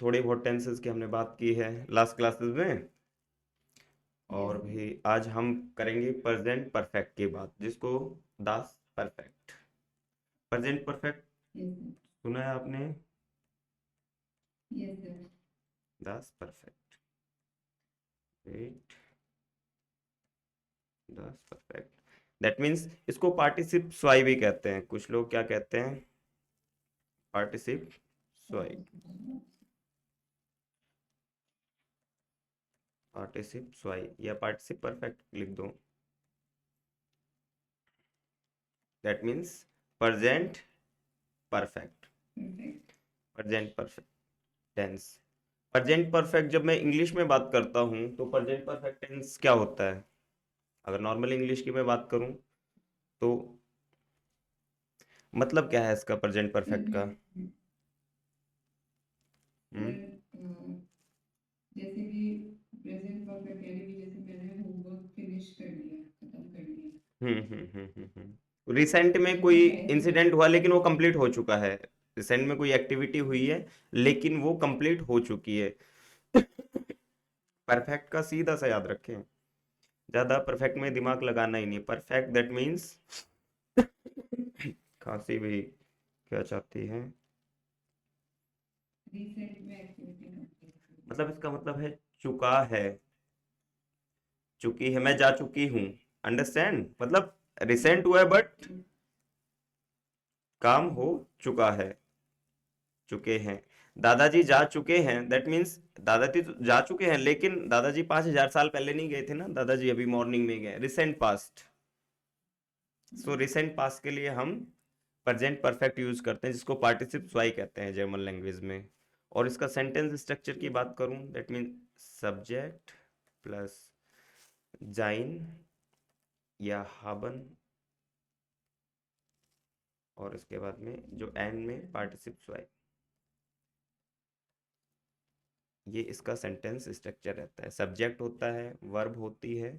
थोड़े बहुत टेंसेस की हमने बात की है लास्ट क्लासेस में। यस और सर। भी आज हम करेंगे प्रेजेंट परफेक्ट की बात, जिसको दास परफेक्ट। Present perfect yes sir. सुना है आपने? Yes sir. दास परफेक्ट। वेट। दास परफेक्ट दैट मीन्स इसको पार्टिसिप स्वाई भी कहते हैं। कुछ लोग क्या कहते हैं? पार्टिसिप स्वाई। पार्टिसिप स्वाई या पार्टिसिप परफेक्ट लिख दो। That means present perfect. Perfect. Present perfect tense. Present perfect जब मैं इंग्लिश में बात करता हूँ तो प्रेजेंट परफेक्ट टेंस क्या होता है? अगर नॉर्मल इंग्लिश की मैं बात करूँ तो मतलब क्या है इसका प्रेजेंट सर परफेक्ट का? मैं हम्म सर जैसे कि प्रेजेंट परफेक्ट यानी कि जैसे मैंने होमवर्क फिनिश कर लिया, खत्म कर लिया। रिसेंट में जैसे कोई है कि इंसिडेंट हुआ लेकिन वो कंप्लीट हो चुका है। रिसेंट में कोई एक्टिविटी हुई है लेकिन वो कंप्लीट हो चुकी है। परफेक्ट का सीधा सा याद रखें, ज्यादा परफेक्ट में दिमाग लगाना ही नहीं। परफेक्ट दैट मीन्स खांसी भी क्या चाहती है? रिसेंट में एक्टिविटी कंप्लीट। मतलब इसका मतलब है चुका है, चुकी है, मैं जा चुकी हूँ। अंडरस्टैंड? मतलब रिसेंट हुआ है बट काम हो चुका है, चुके हैं। दादाजी जा चुके हैं दैट मीन्स दादाजी तो जा चुके हैं लेकिन दादाजी 5,000 साल पहले नहीं गए थे ना, दादाजी अभी मॉर्निंग में गए। Recent past. So recent past के लिए हम प्रेजेंट परफेक्ट यूज करते हैं, जिसको पार्टिसिप वाई कहते हैं जर्मन लैंग्वेज में। और इसका सेंटेंस स्ट्रक्चर की बात करूं दैट मीन सब्जेक्ट प्लस जाइन या हाबन, और उसके बाद में जो एंड में पार्टिसिप वाई। ये इसका सेंटेंस स्ट्रक्चर रहता है। सब्जेक्ट होता है, वर्ब होती है,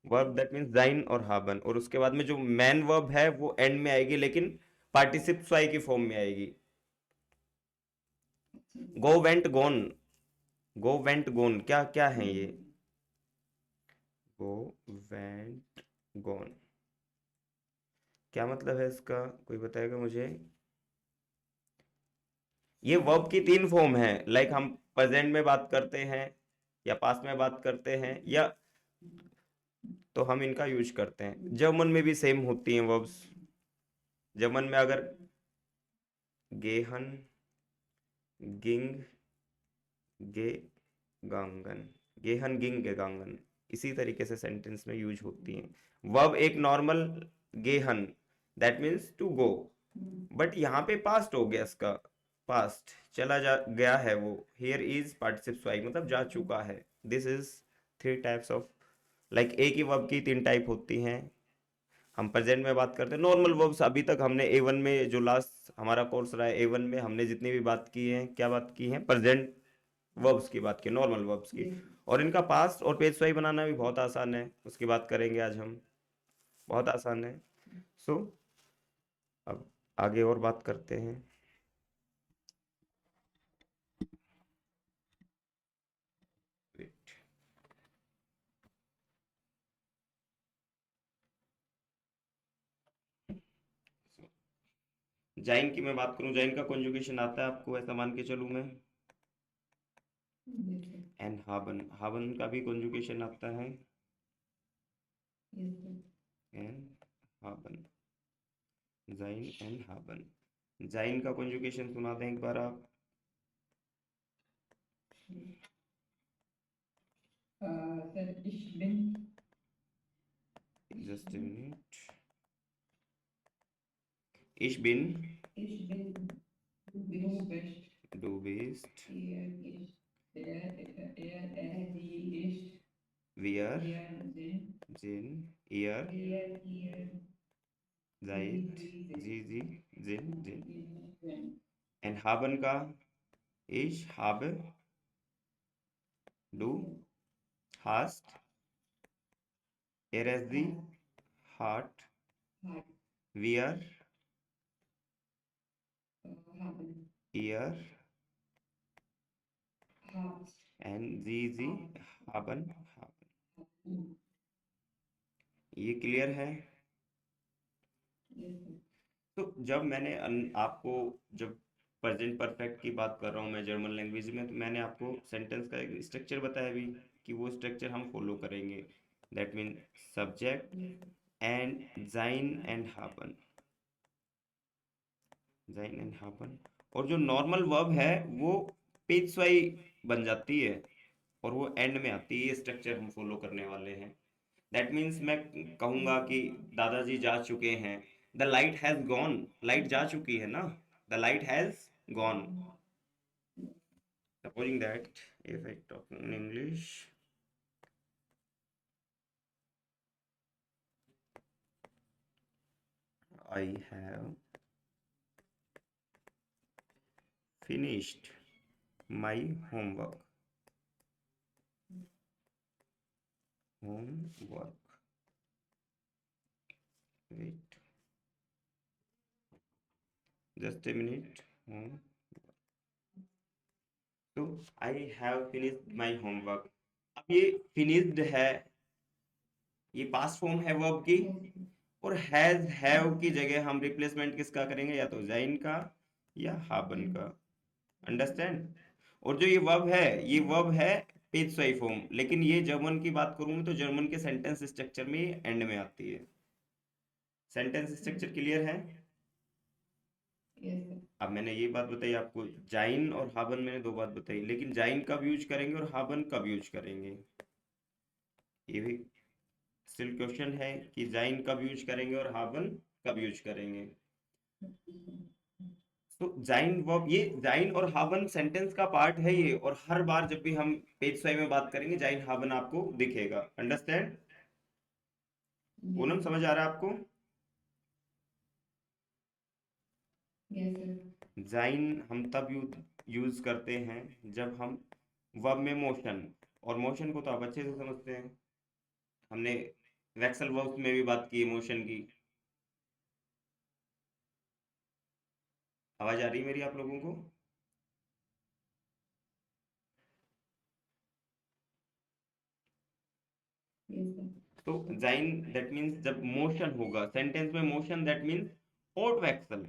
वर्ब दैट मीन्स जाइन और हाबन, और उसके बाद में जो मैन वर्ब है वो एंड में आएगी लेकिन पार्टिसिप वाई की फॉर्म में आएगी। गो वेंट गोन, गो वेंट गोन क्या क्या है ये? गो वेंट गोन क्या मतलब है इसका? कोई बताएगा मुझे? ये वर्ब की तीन फॉर्म है। लाइक हम प्रेजेंट में बात करते हैं या पास्ट में बात करते हैं या तो हम इनका यूज करते हैं। जर्मन में भी सेम होती हैं वर्ब्स। जर्मन में अगर गेहन गिंग गे गांगन, गेहन गिंग गे गांगन, इसी तरीके से सेंटेंस में यूज होती हैं। वर्ब एक नॉर्मल गेहन that means to go, but यहाँ पे पास्ट हो गया इसका। पास्ट चला जा गया है वो। हियर इज पार्टिसिप स्वाई मतलब जा चुका है। This is three types of, like एक ही वर्ब की तीन टाइप होती हैं। हम प्रेजेंट में बात करते हैं नॉर्मल वर्ब्स। अभी तक हमने ए वन में जो लास्ट हमारा कोर्स रहा है ए वन में हमने जितनी भी बात की है, क्या बात की है? प्रेजेंट वर्ब्स की बात की, नॉर्मल वर्ब्स की। और इनका पास्ट और पेज स्वाई बनाना भी बहुत आसान है, उसकी बात करेंगे आज हम। बहुत आसान है। सो अब आगे और बात करते हैं। जाइन की मैं बात करूं, जाइन का कॉन्जुगेशन आता है आपको, ऐसा मान के चलूं मैं। एंड हाबन, हाबन का भी कॉन्जुगेशन आता है। एंड हाबन, जाइन एंड हाबन। जाइन का कॉन्जुगेशन सुना दें एक बार आप। Sir ich bin just a minute। ich bin, ich bin du bist du bist, ihr ich die ich wir wir sind sind, ihr ihr seid, sie sind, sind। wenn and haben का ich habe, du hast, er has the heart, hat wir, haben ihr NGG haben haben। ये clear है? Yes, sir. तो जब मैंने आपको जब present perfect की बात कर रहा हूँ मैं जर्मन लैंग्वेज में, तो मैंने आपको सेंटेंस का एक स्ट्रक्चर बताया भी कि वो स्ट्रक्चर हम फॉलो करेंगे। That mean subject Yes, sir. And जाइन एंड हापन, जाइन एंड हापन। और जो नॉर्मल वर्ब है वो पेज वाई बन जाती है और वो एंड में आती है। ये स्ट्रक्चर हम फॉलो करने वाले हैं। दैट मीन्स मैं कहूंगा कि दादाजी जा चुके हैं, the light has gone, light जा चुकी है ना, the light has gone. Supposing that if I talk in English, I have finished my homework, homework, wait just a minute, home, तो I have finished my homework. अब ये finished है, ये past form है वर्ब की, Yes, sir. और has have की जगह हम रिप्लेसमेंट किसका करेंगे, या तो जाइन का या हाबन का। अंडरस्टैंड? और जो ये वर्ब है, ये वर्ब है पेज वाई फॉर्म, लेकिन ये जर्मन की बात करूँ तो जर्मन के सेंटेंस स्ट्रक्चर में एंड में आती है। सेंटेंस स्ट्रक्चर क्लियर है? Yes, sir. अब मैंने ये बात बताई आपको, जाइन और हाबन मैंने दो बात बताई, लेकिन जाइन कब यूज करेंगे और हाबन कब यूज करेंगे, ये भी स्टिल क्वेश्चन है कि जाइन कब यूज करेंगे और हाबन कब यूज करेंगे। तो जाइन वर्ब, ये जाइन और हाबन सेंटेंस का पार्ट है ये, और हर बार जब भी हम पेज फाइव में बात करेंगे जाइन हाबन आपको दिखेगा। अंडरस्टैंड? Yes, Poonam sir. समझ आ रहा है आपको? Yes, sir. जाइन हम तब यूज करते हैं जब हम वर्ब में मोशन, और मोशन को तो आप अच्छे से समझते हैं, हमने वेक्सल वर्ब्स में भी बात की मोशन की। आवाज आ रही है मेरी आप लोगों को? Yes, sir. तो जाइन दैट मीन्स जब मोशन होगा सेंटेंस में, मोशन दैट मीन्स ऑट वेक्सल।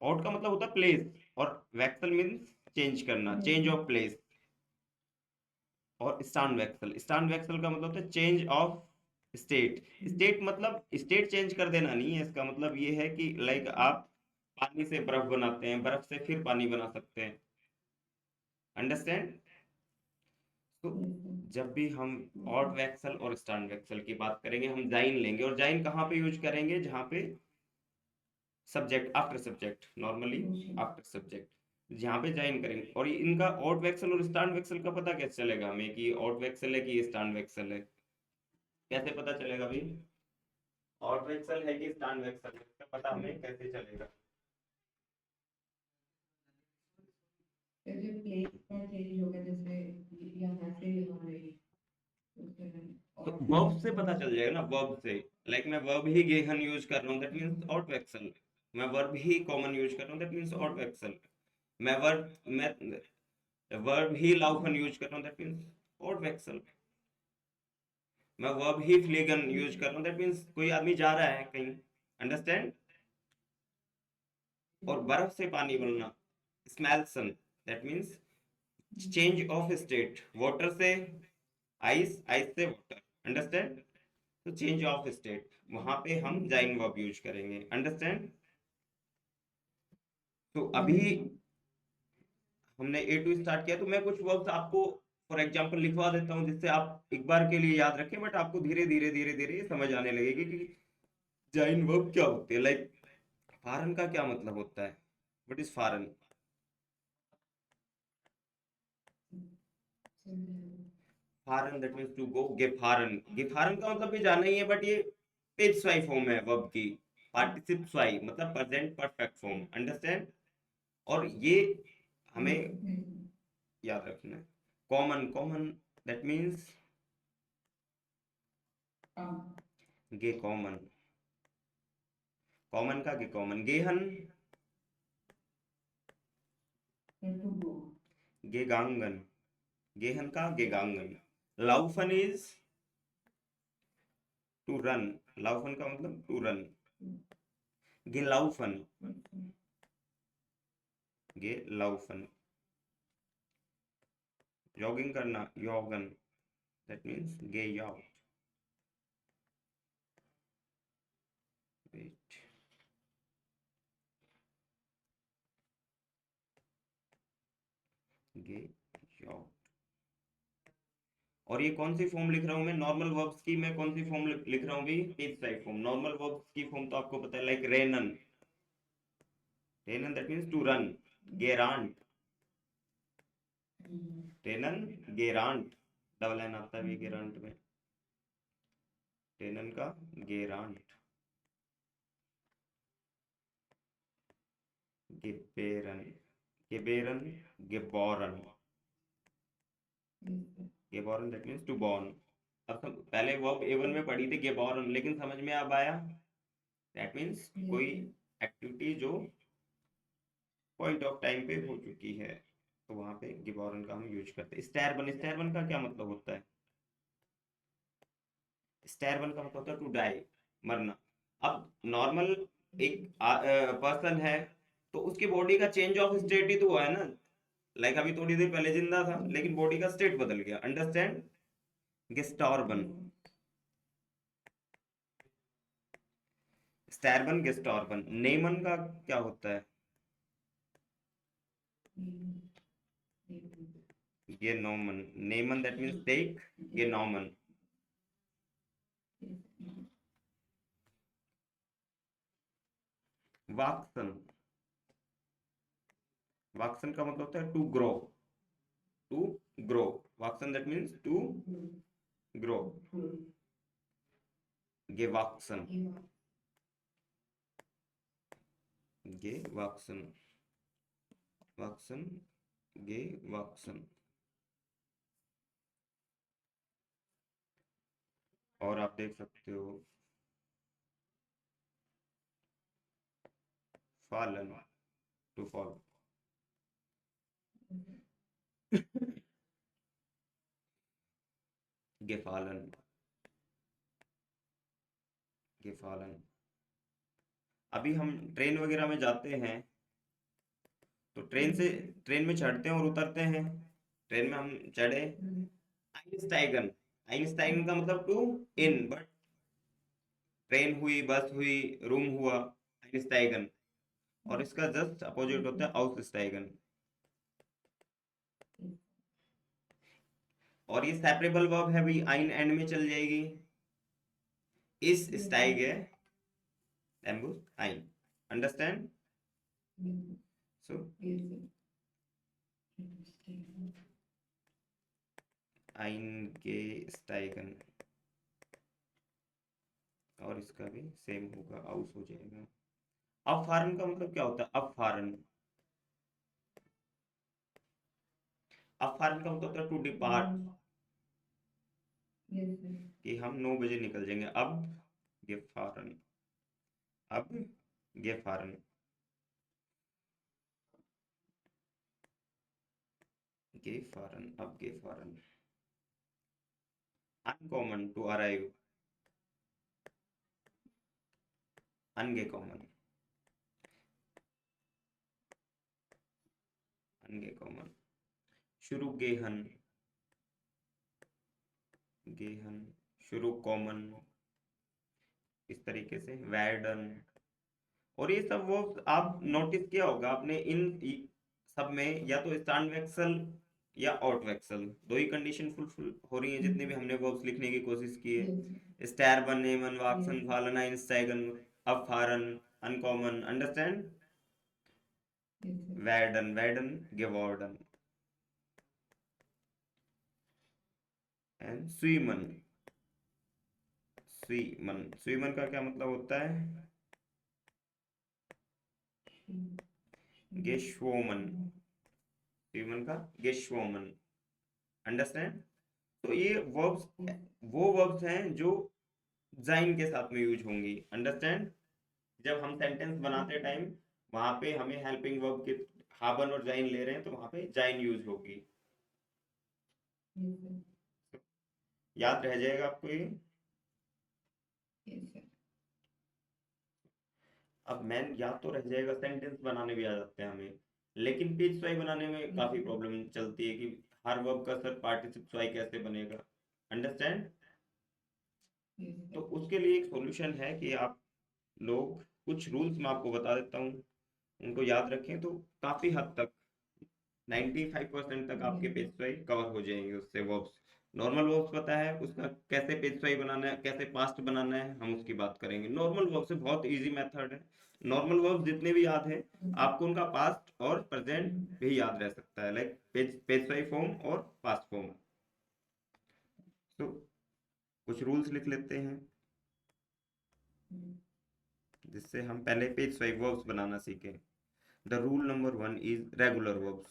ऑट का मतलब होता है प्लेस, और वेक्सल मीन्स चेंज करना, Yes, change sir. Of place. और स्टैंड वेक्सल, स्टैंड वेक्सल का मतलब होता है चेंज ऑफ स्टेट। स्टेट मतलब स्टेट चेंज कर देना नहीं है, इसका मतलब ये है कि लाइक आप पानी से बर्फ बनाते हैं, बर्फ से फिर पानी बना सकते हैं। अंडरस्टैंड? तो Yes, sir. जब भी हम Yes, ऑड sir. वैक्सल और स्टैंड वैक्सल की बात करेंगे हम जाइन लेंगे, और जाइन कहाँ पे यूज करेंगे, जहाँ पे subject after subject, normally Motion. After subject, जहाँ पे जाइन करेंगे। और ये इनका ऑड वैक्सल और स्टैंड वैक्सल का पता कैसे चलेगा हमें कि ऑड वैक्सल है कि स्टैंड वैक्सल है, कैसे पता चलेगा भाई? ऑड वैक्सल है कि स्टैंड वैक्सल है, इसका पता हमें कैसे चलेगा? तो जो प्लेस का चेंज होगा, जैसे यहाँ से यहाँ रही, तो फिर तो और वर्ब से वैक्सल पता में चल जाएगा ना, वर्ब से। लाइक मैं वर्ब ही गेहन यूज कर रहा हूँ, दैट मीन्स ऑड वैक्सल। मैं वर्ब ही कॉमन यूज कर रहा हूँ, दैट मीन्स ऑड वैक्सल। मैं वर्ब ही लाउफन यूज कर रहा हूँ, दैट मीन्स ऑड वैक्सल। मैं वर्ब ही फ्लीगन यूज कर रहा हूँ, दैट मीन्स कोई आदमी जा रहा है कहीं। अंडरस्टैंड? और बर्फ से पानी बनना, स्मेल्सन, that means change of state. Water से आइस, आइस से वाटर। अंडरस्टैंड? तो चेंज ऑफ स्टेट, वहां पे हम जाइन वर्ब यूज करेंगे। अंडरस्टैंड? तो अभी हमने ए टू स्टार्ट किया, तो मैं कुछ वर्ब्स आपको फॉर एग्जांपल लिखवा देता हूँ, जिससे आप एक बार के लिए याद रखें, बट आपको धीरे धीरे धीरे धीरे समझ आने लगेगी कि जाइन वर्ब क्या होती है। लाइक फॉरेन का क्या मतलब होता है, व्हाट इज फॉरेन? फॉरेन दैट मीन्स टू गो। गेफारन, गेफारन का मतलब भी जाना ही है, बट ये पेज स्वाई फॉर्म है वर्ब की, पार्टिसिप स्वाई मतलब प्रेजेंट परफेक्ट फॉर्म। अंडरस्टैंड? और ये हमें याद रखना है। कॉमन, कॉमन दैट मीन्स गे कॉमन, कॉमन का गे कॉमन। गेहन, to go. गे गांगन, गेहन का गेगांगन। लाउफन इज टू रन। लाउफन का मतलब टू रन। गेलाउफन, गेलाउफन जॉगिंग करना, योगन, दैट मीन्स गे याउट। वेट, गे याउट। और ये कौन सी फॉर्म लिख रहा हूं मैं नॉर्मल वर्ब्स की? मैं कौन सी फॉर्म लिख रहा हूँ भी? पेज टाइप फॉर्म। नॉर्मल वर्ब्स की फॉर्म तो आपको पता है, लाइक रेनन, रेनन दैट मीन्स टू रन। गेरांट, रेनन गेरांट, डबल एन आता है गेरांट में। रेनन का गेरांट। गिबेरन, गिबेरन, गिबोरन, गेबोरन दैट मीन्स टू बॉर्न। अब पहले वर्ब A1 में पढ़ी थी गेबोरन, लेकिन समझ में अब आया, दैट मीन्स कोई एक्टिविटी जो पॉइंट ऑफ टाइम पे हो चुकी है, तो वहां पे गिबोरन का हम यूज करते हैं। स्टैरबन, स्टैरबन का क्या मतलब होता है? स्टैरबन का मतलब होता है टू डाई, मरना। अब नॉर्मल एक पर्सन है, तो उसकी बॉडी का चेंज ऑफ स्टेट ही तो हुआ है ना। लाइक अभी थोड़ी देर पहले जिंदा था, लेकिन बॉडी का स्टेट बदल गया। अंडरस्टैंड? गेस्टॉर्बन, स्टैरबन, गेस्टॉर्बन। नेमन का क्या होता है? ये नॉमन, नेमन दैट मीन्स टेक, ये नॉमन। वाक्सन, वाक्सन का मतलब होता है टू ग्रो, टू ग्रो। वाक्सन दैट मीन्स टू ग्रो। गे वाक्सन, गे वाक्सन, वाक्सन, गे वाक्सन। और आप देख सकते हो फालन, टू फॉल। गेफालन, गेफालन। अभी हम ट्रेन वगैरह में जाते हैं, तो ट्रेन में चढ़ते हैं और उतरते हैं। ट्रेन में हम चढ़े, आइंस्टाइगन, आइंस्टाइगन का मतलब टू इन, बट ट्रेन हुई, बस हुई, रूम हुआ, आइंस्टाइगन। और इसका जस्ट अपोजिट होता है आउसस्टाइगन। और ये सेपरेबल वर्ब है भाई, आइन एंड में चल जाएगी। इस स्टाइगे एम्बुस आइन। अंडरस्टैंड? सो आइन के स्टाइगन, और इसका भी सेम होगा, आउस हो जाएगा। अफारन का मतलब क्या होता है? अफारन, अफारन का मतलब होता है टू डिपार्ट, कि हम 9 बजे निकल जाएंगे। अब गेफारन, अब गेफारन, गेफारन, अब गेफारन। अनकॉमन, टू अराइव, अनगे कॉमन, अनगे कॉमन। शुरू गेहन, गेहन, शुरू कॉमन, इस तरीके से वैडन। और ये सब वो आप नोटिस किया होगा आपने, सब में या तो स्टैंड वेक्सल या आउट वेक्सल, दो ही कंडीशन फुलफिल हो रही है जितने भी हमने वर्ब्स लिखने की कोशिश की है। स्टैरबन, नेमन, वाक्सन, फालन, आइंस्टाइगन, अफारन, अनकॉमन। अंडरस्टैंड? वैडन, वैडन, गेवॉर्डन एंड स्वीमन, स्वीमन। स्वीमन का क्या मतलब होता है? गेश्वोमन, स्वीमन का गेश्वोमन। अंडरस्टैंड? तो ये वर्ब्स वो वर्ब्स हैं जो जाइन के साथ में यूज होंगी। अंडरस्टैंड? जब हम सेंटेंस बनाते टाइम वहां पे हमें हेल्पिंग वर्ब के हाबन और जाइन ले रहे हैं, तो वहां पे जाइन यूज होगी। Yes, sir. याद रह जाएगा आपको ये। Yes, sir. अब मैन याद तो रह जाएगा, सेंटेंस बनाने भी आ जाते हैं हमें, लेकिन पेज स्वाई बनाने में काफी प्रॉब्लम चलती है कि हर वर्ब का सर पार्टिसिप स्वाई कैसे बनेगा। अंडरस्टैंड? Yes, तो sir. उसके लिए एक सॉल्यूशन है कि आप लोग, कुछ रूल्स मैं आपको बता देता हूँ, उनको याद रखें तो काफी हद तक 95% तक आपके Yes, पेज sir. स्वाई कवर हो जाएंगे उससे। वर्ब्स, नॉर्मल वर्ब्स पता है उसका कैसे पेज स्वाई बनाना है, कैसे पास्ट बनाना है, हम उसकी बात करेंगे। नॉर्मल वर्ब से बहुत इजी मेथड है। नॉर्मल वर्ब जितने भी याद है आपको, उनका पास्ट और प्रेजेंट भी याद रह सकता है, लाइक पेज स्वाई फॉर्म और पास्ट फॉर्म। तो कुछ रूल्स लिख लेते हैं जिससे हम पहले पेज स्वाई वर्ब्स बनाना सीखें। The rule number one is regular verbs.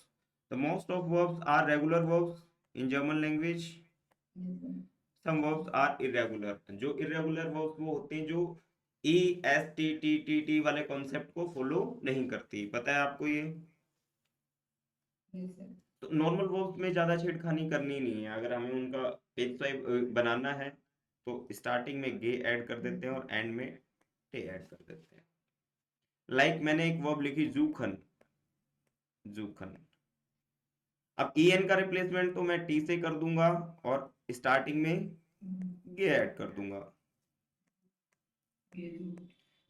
The most of verbs are regular verbs in German language. Yes, sir. Some verbs are irregular. जो irregular verbs वो होते हैं जो E S T T T T वाले concept को follow नहीं करती, पता है आपको ये। Yes, sir. तो नॉर्मल वर्ब्स में ज्यादा छेड़खानी करनी नहीं है। अगर हमें उनका पेज स्वाइप बनाना है तो स्टार्टिंग में गे ऐड कर देते हैं और एंड में टे ऐड कर देते हैं। लाइक मैंने एक वर्ब लिखी जूखन, जूखन। अब ई एन का रिप्लेसमेंट तो मैं टी से कर दूंगा और स्टार्टिंग में गे ऐड कर दूंगा, Gezut.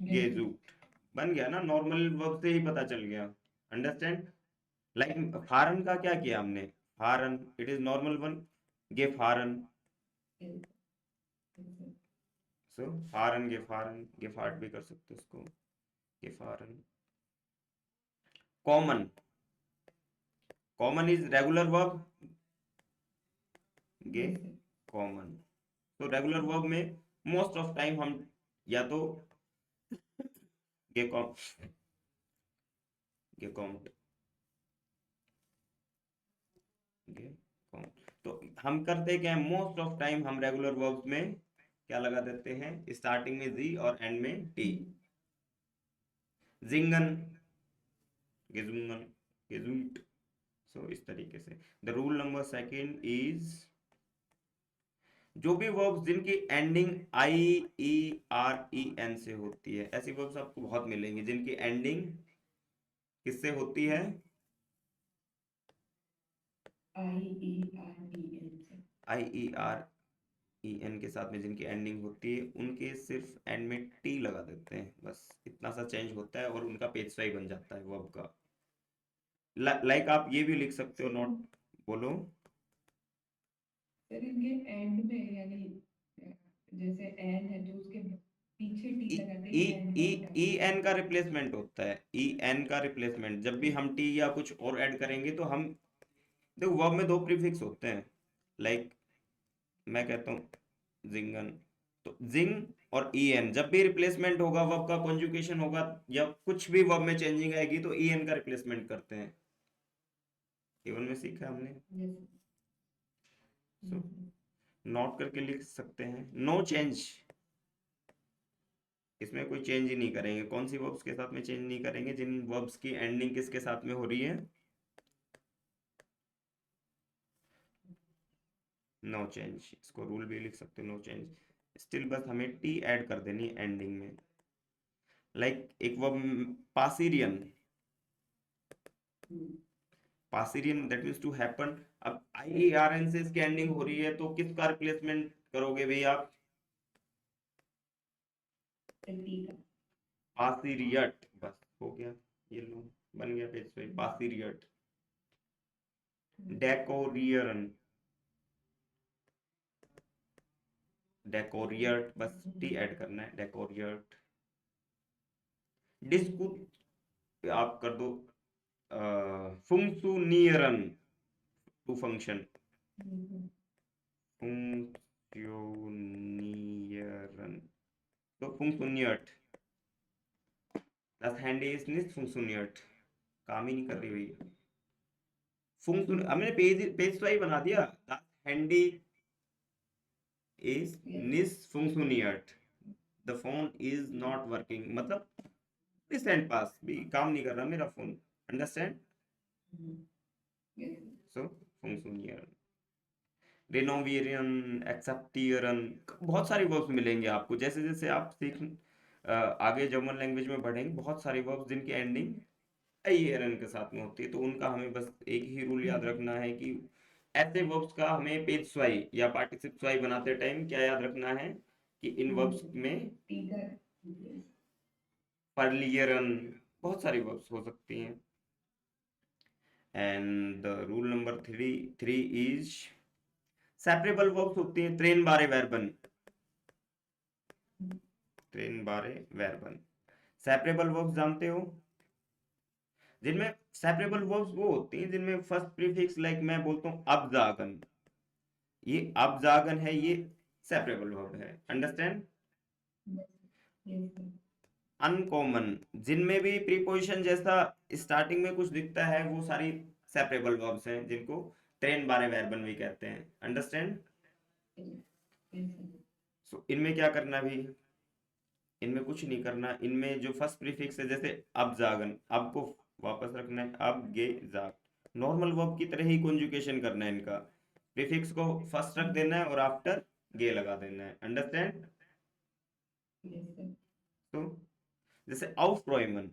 गेजूट बन गया ना, नॉर्मल वर्ब से ही पता चल गया। अंडरस्टैंड? लाइक फारन का क्या किया हमने, फारन, इट इज नॉर्मल वन, गे फारन। Yes, yes, sir. सो फारन, गे फारन, गे फार्ट भी कर सकते हो उसको, गे फारन। कॉमन, कॉमन इज रेगुलर वर्ब, गे Yes, sir. कॉमन। तो रेगुलर वर्ब में मोस्ट ऑफ टाइम हम या तो गे कॉम, गे कॉम्ट, गे कॉम्ट। तो हम करते क्या है, मोस्ट ऑफ टाइम हम रेगुलर वर्ब्स में क्या लगा देते हैं, स्टार्टिंग में जी और एंड में टी। जिंगन, गेजुंगन, गेजुंट। सो इस तरीके से। The rule number second is, जो भी वर्ब्स जिनकी ending I E R E N से होती है, ऐसी वर्ब्स आपको बहुत मिलेंगी जिनकी एंडिंग किससे होती है, IEREN, sir. आई ई आर ई एन के साथ में जिनकी एंडिंग होती है उनके सिर्फ एंड में टी लगा देते हैं, बस इतना सा चेंज होता है और उनका पेज स्वाई बन जाता है वर्ब का। लाइक आप ये भी लिख सकते हो, नोट बोलो। सर इनके एंड में यानी जैसे एन है तो उसके पीछे टी ई लगाते ई हैं एंड ई में हटा ई देते एन का रिप्लेसमेंट होता है, ई एन का रिप्लेसमेंट जब भी हम टी या कुछ और ऐड करेंगे तो हम, देखो वर्ब में दो प्रीफिक्स होते हैं, लाइक मैं कहता हूँ जिंगन, तो जिंग और ई एन जब भी रिप्लेसमेंट होगा, वर्ब का कॉन्जुगेशन होगा या कुछ भी वर्ब में चेंजिंग आएगी तो ई एन का रिप्लेसमेंट करते हैं। केवल में सीखा हमने। हैं। Yes, सो yes, sir. नोट करके लिख सकते हैं, नो चेंज, इसमें कोई चेंज ही नहीं करेंगे। कौन सी वर्ब्स के साथ में चेंज नहीं करेंगे, जिन वर्ब्स की एंडिंग किसके साथ में हो रही है, नो चेंज। इसको रूल भी लिख सकते हो, नो चेंज। स्टिल बस हमें टी ऐड कर देनी एंडिंग में। लाइक एक वर्ब पासिरियन, पासिरियन दैट मींस टू हैपन। अब आई आर एन से इसकी एंडिंग हो रही है तो किसका रिप्लेसमेंट करोगे भाई आप, The टी का पासिरियट, बस हो गया, ये लो बन गया पेज पे पासिरियट। डेकोरियन, डेकोरियट, बस टी ऐड करना है, डेकोरियट। डिस्कू आप कर दो फंक्शनियरन, टू फंक्शन, फंक्शनियरन, तो फंक्शनियट, das Handy ist nicht funktioniert, काम ही नहीं कर रही भैया। फंक्शन हमने पेज तो ही बना दिया, das Handy is nicht funktioniert, the phone is not working, मतलब रिसेंट पास भी काम नहीं कर रहा मेरा फोन। अंडरस्टैंड? Yes, सो फंक्शनियर। रिनोवियरन, एक्सेप्टियरन, बहुत सारी वर्ब्स मिलेंगे आपको। जैसे जैसे आप आगे जर्मन लैंग्वेज में बढ़ेंगे, बहुत सारी वर्ब्स जिनकी एंडिंग एरन के साथ में होती है, तो उनका हमें बस एक ही रूल याद रखना है कि ऐसे वर्ब्स का हमें पेज स्वाई या पार्टिसिप स्वाई बनाते टाइम क्या याद रखना है कि इन वर्ब्स में पर्लियरन, बहुत सारी वर्ब्स हो सकती हैं। And the rule number three is separable verbs होती हैं, ट्रेन बारे वर्बन, ट्रेन बारे वर्बन। सेपरेबल वर्ब्स जानते हो, जिनमें सेपरेबल वर्ब्स वो होती हैं जिनमें फर्स्ट प्रीफिक्स, लाइक मैं बोलता हूँ अब जागन, ये अब जागन है, ये सेपरेबल वर्ब है। अंडरस्टैंड? अनकॉमन, जिनमें भी प्रीपोजिशन जैसा स्टार्टिंग में कुछ दिखता है, वो सारी सेपरेबल वर्ब्स हैं जिनको ट्रेन बारे वर्बन भी कहते हैं। अंडरस्टैंड? सो इनमें क्या करना भी, इनमें कुछ नहीं करना। इनमें जो फर्स्ट प्रीफिक्स है, जैसे अब जागन, अब को वापस रखना है, अब गे जाग, नॉर्मल वर्ब की तरह ही कॉन्जुगेशन करना है। इनका प्रीफिक्स को फर्स्ट रख देना है और आफ्टर गे लगा देना है। अंडरस्टैंड? तो जैसे aufräumen,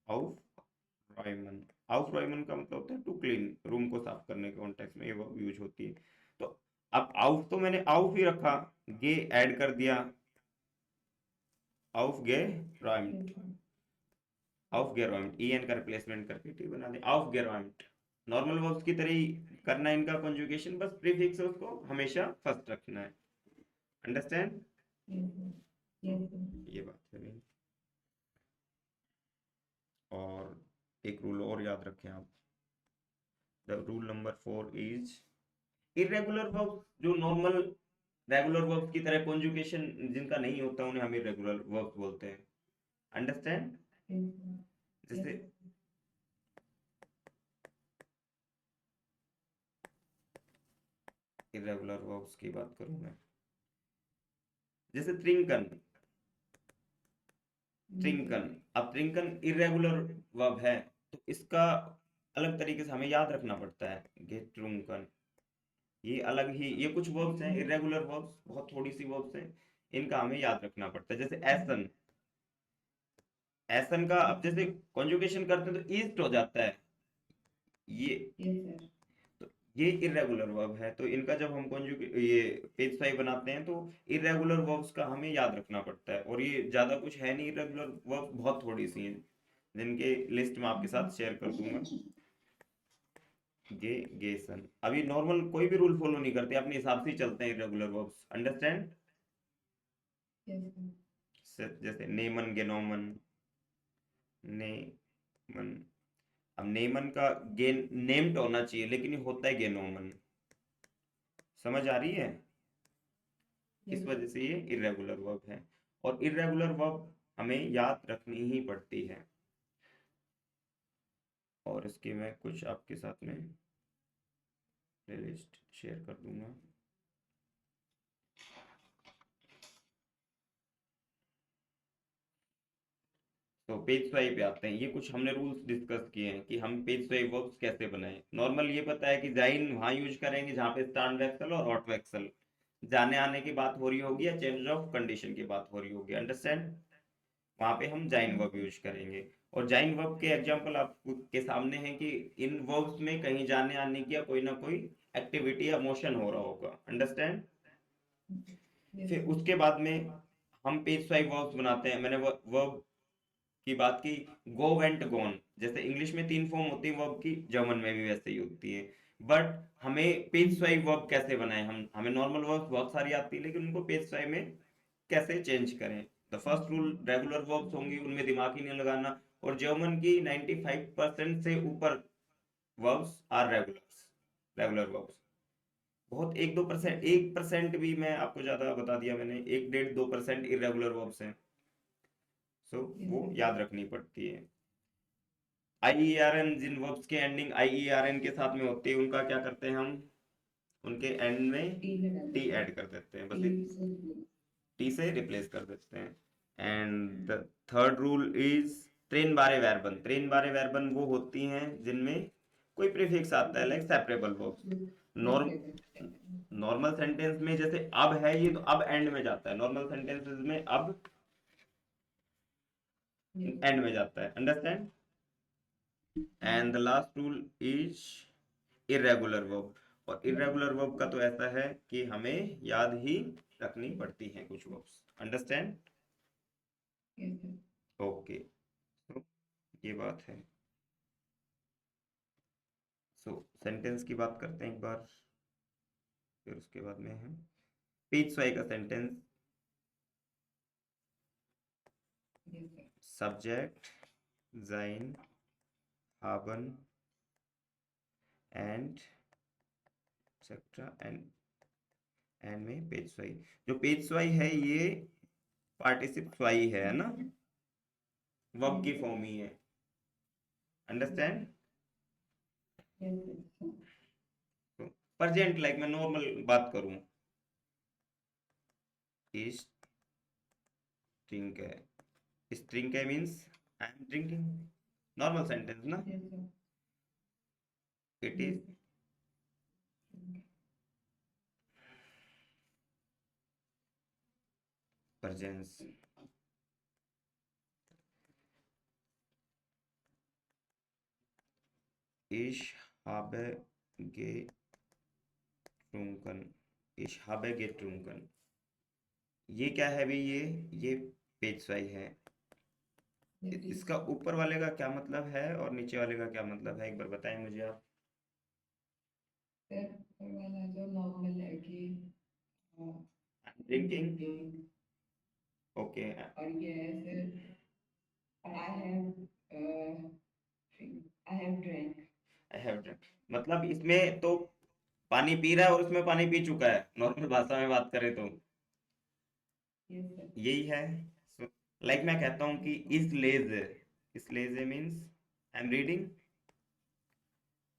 aufräumen, aufräumen का मतलब होता है टू क्लीन, रूम को साफ करने के कॉन्टेक्स्ट में ये वर्ब यूज होती है। तो अब auf तो मैंने auf ही रखा, गे ऐड कर दिया, aufgeräumt, aufgeräumt, en का रिप्लेसमेंट करके टी बना दिया, aufgeräumt। नॉर्मल वर्ब्स की तरह ही करना है इनका कॉन्जुगेशन, बस प्रीफिक्स है उसको हमेशा फर्स्ट रखना है। अंडरस्टैंड? ये बात है मेन। और एक रूल और याद रखें आप, the rule number 4 is irregular verbs, जो नॉर्मल रेगुलर वर्ब्स की तरह कॉन्जुगेशन जिनका नहीं होता, उन्हें हम इरेगुलर वर्ब्स बोलते हैं। अंडरस्टैंड? जैसे इरेगुलर वर्ब्स की बात करूं मैं, जैसे त्रिंकन, ट्रिंकन। अब ट्रिंकन इरेगुलर वर्ब है, तो इसका अलग तरीके से हमें याद रखना पड़ता है, गेट्रुंकन। ये अलग ही, ये कुछ वर्ब्स हैं इरेगुलर वर्ब्स, बहुत थोड़ी सी वर्ब्स हैं, इनका हमें याद रखना पड़ता है। जैसे एसन, एसन का अब जैसे कॉन्जुगेशन करते हैं तो ईस्ट हो जाता है, ये तो ये इरेगुलर वर्ब है। तो इनका जब हम कॉन्जुगेट ये पेज फाइव बनाते हैं तो इरेगुलर वर्ब्स का हमें याद रखना पड़ता है। और ये ज्यादा कुछ है नहीं, इरेगुलर वर्ब बहुत थोड़ी सी हैं जिनके लिस्ट में आपके साथ शेयर कर दूंगा। गेसन, अभी नॉर्मल कोई भी रूल फॉलो नहीं करते, अपने हिसाब से ही चलते हैं इरेगुलर वर्ब्स। अंडरस्टैंड? जैसे नेमन, गेनोमन, नेमन। अब नेमन का गेन नेम्ड होना चाहिए, लेकिन ये होता है गेनोमन। समझ आ रही है? इस वजह से ये इरेगुलर वर्ब है, और इरेगुलर वर्ब हमें याद रखनी ही पड़ती है। और इसकी मैं कुछ आपके साथ में प्लेलिस्ट शेयर कर दूंगा। तो पेज फाइव पे आते हैं। ये कुछ हमने रूल्स डिस्कस किए हैं कि हम पेज फाइव वर्ब्स कैसे बनाएं। नॉर्मल ये पता है कि जाइन वहां यूज करेंगे जहां पे स्टैंड वेक्सल और हॉट वेक्सल, जाने आने की बात हो रही होगी या चेंज ऑफ कंडीशन की बात हो रही होगी। अंडरस्टैंड? वहां पे हम जाइन वर्ब यूज करेंगे। और जाइन वर्ब के एग्जांपल आपके सामने है कि इन वर्ब्स में कहीं जाने आने की या कोई ना कोई एक्टिविटी या मोशन हो रहा होगा। अंडरस्टैंड? फिर उसके बाद में हम पेज फाइव वर्ब्स बनाते हैं। मैंने वर्ब की बात की, गो वेंट गॉन, जैसे इंग्लिश में तीन फॉर्म होती है वर्ब की, जर्मन में भी वैसे ही होती है। बट हमें पेज फाइव वर्ब कैसे बनाए, हम हमें नॉर्मल वर्ब बहुत सारी आती है, लेकिन उनको पेज फाइव में कैसे चेंज करें। The first rule, regular verbs होंगी उनमें दिमाग ही नहीं लगाना। और जर्मन की 95% से ऊपर verbs are regulars, regular verbs. बहुत 1-2%, 1% भी, मैं आपको ज्यादा बता दिया मैंने, 1-1.5-2% इरेगुलर वर्ब्स हैं। सो वो याद रखनी पड़ती है। IERN, जिन वर्ब्स के एंडिंग IERN के साथ में होती है, उनका क्या करते हैं हम, उनके एंड में टी ऐड कर देते हैं, बस टी से रिप्लेस कर देते हैं। And the third rule is train बारे वर्बन। ट्रेन बारे वर्बन वो होती हैं जिनमें कोई प्रीफिक्स आता है, like separable verbs. Normal sentence में जैसे अब है ये, तो अब एंड में जाता है। नॉर्मल सेंटेंसेस में अब Yes. एंड में जाता है। Understand? And the last rule is irregular verb. और इरेगुलर वर्ब का तो ऐसा है कि हमें याद ही रखनी पड़ती हैं कुछ verbs. Understand? Yes, sir. Okay, तो ये बात है। सो सेंटेंस की बात करते हैं एक बार, फिर उसके बाद में है पेज स्वाई का sentence. Yes, sir. Subject sein haben and etcetera and में पेज स्वाई। जो पेज स्वाई है ये पार्टिसिप स्वाई है ना, वर्ब की फॉर्म ही है। अंडरस्टैंड? Yes, sir. तो प्रेजेंट लाइक मैं नॉर्मल बात करूं, इस ड्रिंक है, इस ड्रिंक है means I am drinking. Normal sentence ना, Yes, sir. It Yes, is sir. Okay. Presence. Ich habe getrunken, ich habe getrunken। ये क्या है भाई? ये पेशवाई है। Yes, yes. इसका ऊपर वाले का क्या मतलब है और नीचे वाले का क्या मतलब है, एक बार बताएं मुझे आप। Sir, ऊपर वाला जो normal है कि ड्रिंकिंग, drinking, ओके। और ये है sir, I have I have drank. I have drink, मतलब इसमें तो पानी पी रहा है और उसमें पानी पी चुका है, नॉर्मल भाषा में बात करें तो Yes, sir. यही है। लाइक मैं कहता हूँ कि इस लेजे means I am reading,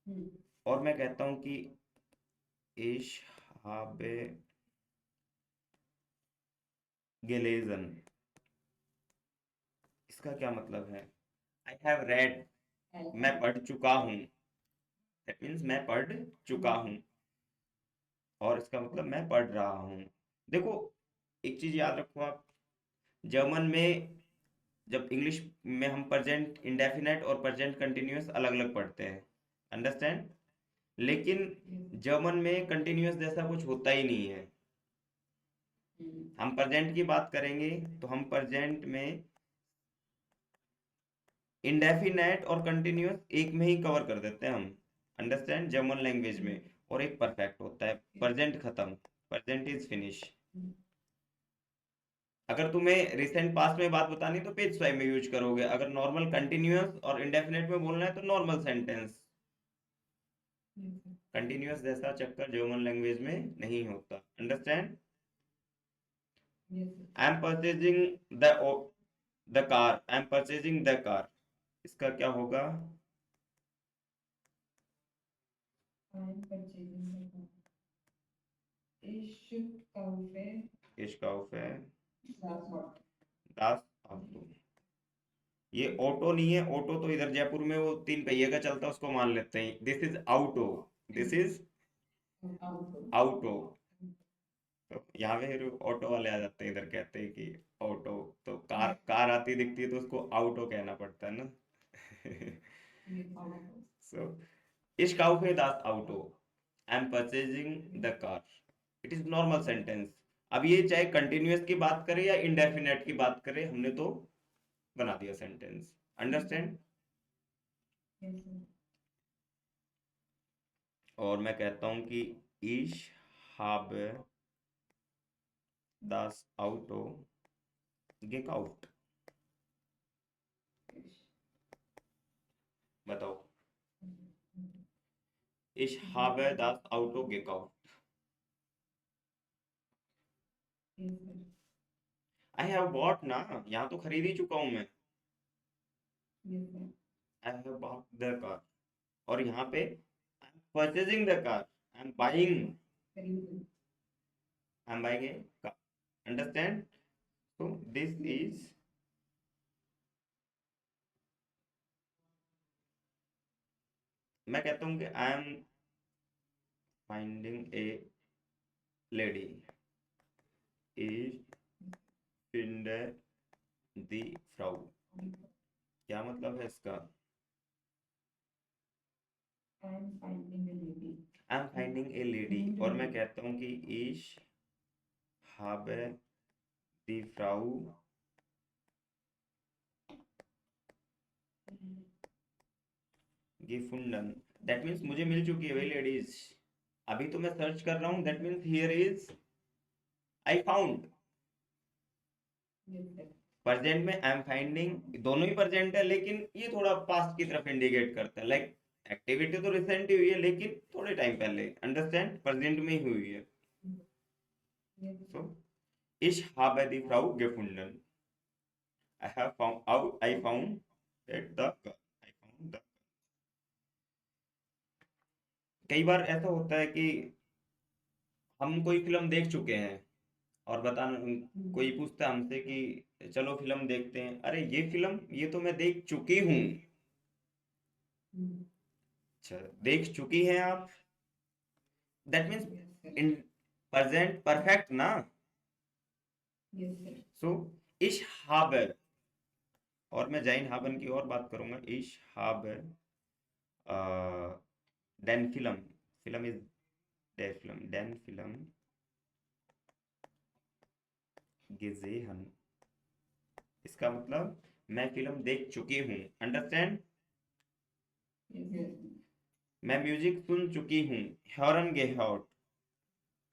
Hmm. और मैं कहता हूँ कि ich habe gelesen, इसका क्या मतलब है? आई हैव रेड, मैं पढ़ चुका हूँ, दैट मीन्स मैं पढ़ चुका हूँ, और इसका मतलब मैं पढ़ रहा हूँ। देखो, एक चीज याद रखो आप, जर्मन में जब इंग्लिश में हम प्रेजेंट इंडेफिनेट और प्रेजेंट कंटिन्यूअस अलग अलग पढ़ते हैं। अंडरस्टैंड? लेकिन जर्मन में कंटिन्यूअस जैसा कुछ होता ही नहीं है। हम प्रेजेंट की बात करेंगे तो हम प्रेजेंट में इंडेफिनेट और कंटिन्यूअस एक में ही कवर कर देते हैं हम। अंडरस्टैंड? जर्मन लैंग्वेज में। और एक परफेक्ट होता है, प्रेजेंट खत्म, प्रेजेंट इज फिनिश। अगर तुम्हें रिसेंट पास्ट में बात बतानी तो पेज फाइव में यूज करोगे, अगर नॉर्मल कंटिन्यूअस और इंडेफिनेट में बोलना है तो नॉर्मल सेंटेंस। कंटिन्यूअस जैसा चक्कर जर्मन लैंग्वेज में नहीं होता। Understand? I am purchasing the car, I am purchasing the car, इसका क्या होगा? I am purchasing the car. Ich kaufe Ich kaufe das Wort. das Auto। ये ऑटो नहीं है, ऑटो तो इधर जयपुर में वो तीन पहिए का चलता है उसको मान लेते हैं। This is आउटो, this is Auto. आउटो। तो यहाँ पे फिर ऑटो वाले आ जाते हैं, इधर कहते हैं कि ऑटो, तो कार कार आती दिखती है तो उसको आउटो कहना पड़ता है ना। Yes, auto. So ich kaufe das Auto, I am purchasing the car, it is normal sentence. अब ये चाहे कंटिन्यूअस की बात करें या इंडेफिनेट की बात करें, हमने तो बना दिया सेंटेंस। अंडरस्टैंड? Yes, sir. और मैं कहता हूं कि ich habe das Auto gekauft। बताओ, ich habe das Auto gekauft। Yes, sir. I have bought ना, यहाँ तो खरीद ही चुका हूं मैं। Yes, sir. I have bought the car, और यहाँ पे I am purchasing the car, I am buying, Very good. I am buying A car. Understand? so this is मैं कहता हूं कि I am finding A lady is finder the Frau. क्या मतलब है इसका? I am finding a lady. I am finding A lady, और मैं कहता हूँ कि इश habe the Frau gefunden। That means मुझे मिल चुकी है भाई लेडीज। अभी तो मैं सर्च कर रहा हूँ, that means here is I found. Yes sir. Present में आई एम फाइंडिंग दोनों ही प्रेजेंट है, लेकिन ये थोड़ा पास्ट की तरफ इंडिकेट करता है। लाइक एक्टिविटी तो रिसेंट ही हुई है, लेकिन थोड़े टाइम पहले। अंडरस्टैंड? प्रेजेंट में ही हुई है। Yes so ich habe die Frau gefunden। I have found out, I found that the girl। I found the। कई बार ऐसा होता है कि हम कोई फिल्म देख चुके हैं और बताना, कोई पूछता है हमसे कि चलो फिल्म देखते हैं। अरे ये फिल्म, ये तो मैं देख चुकी हूँ। अच्छा, देख चुकी हैं आप? That means yes sir. In present perfect ना। Yes sir. So ich habe, और मैं जाइन हाबन की और बात करूंगा। ich habe देन फिल्म, film is der Film, den Film gesehen। इसका मतलब मैं फिल्म देख चुकी हूँ। अंडरस्टैंड? यस। मैं म्यूजिक सुन चुकी हूँ। hören gehört।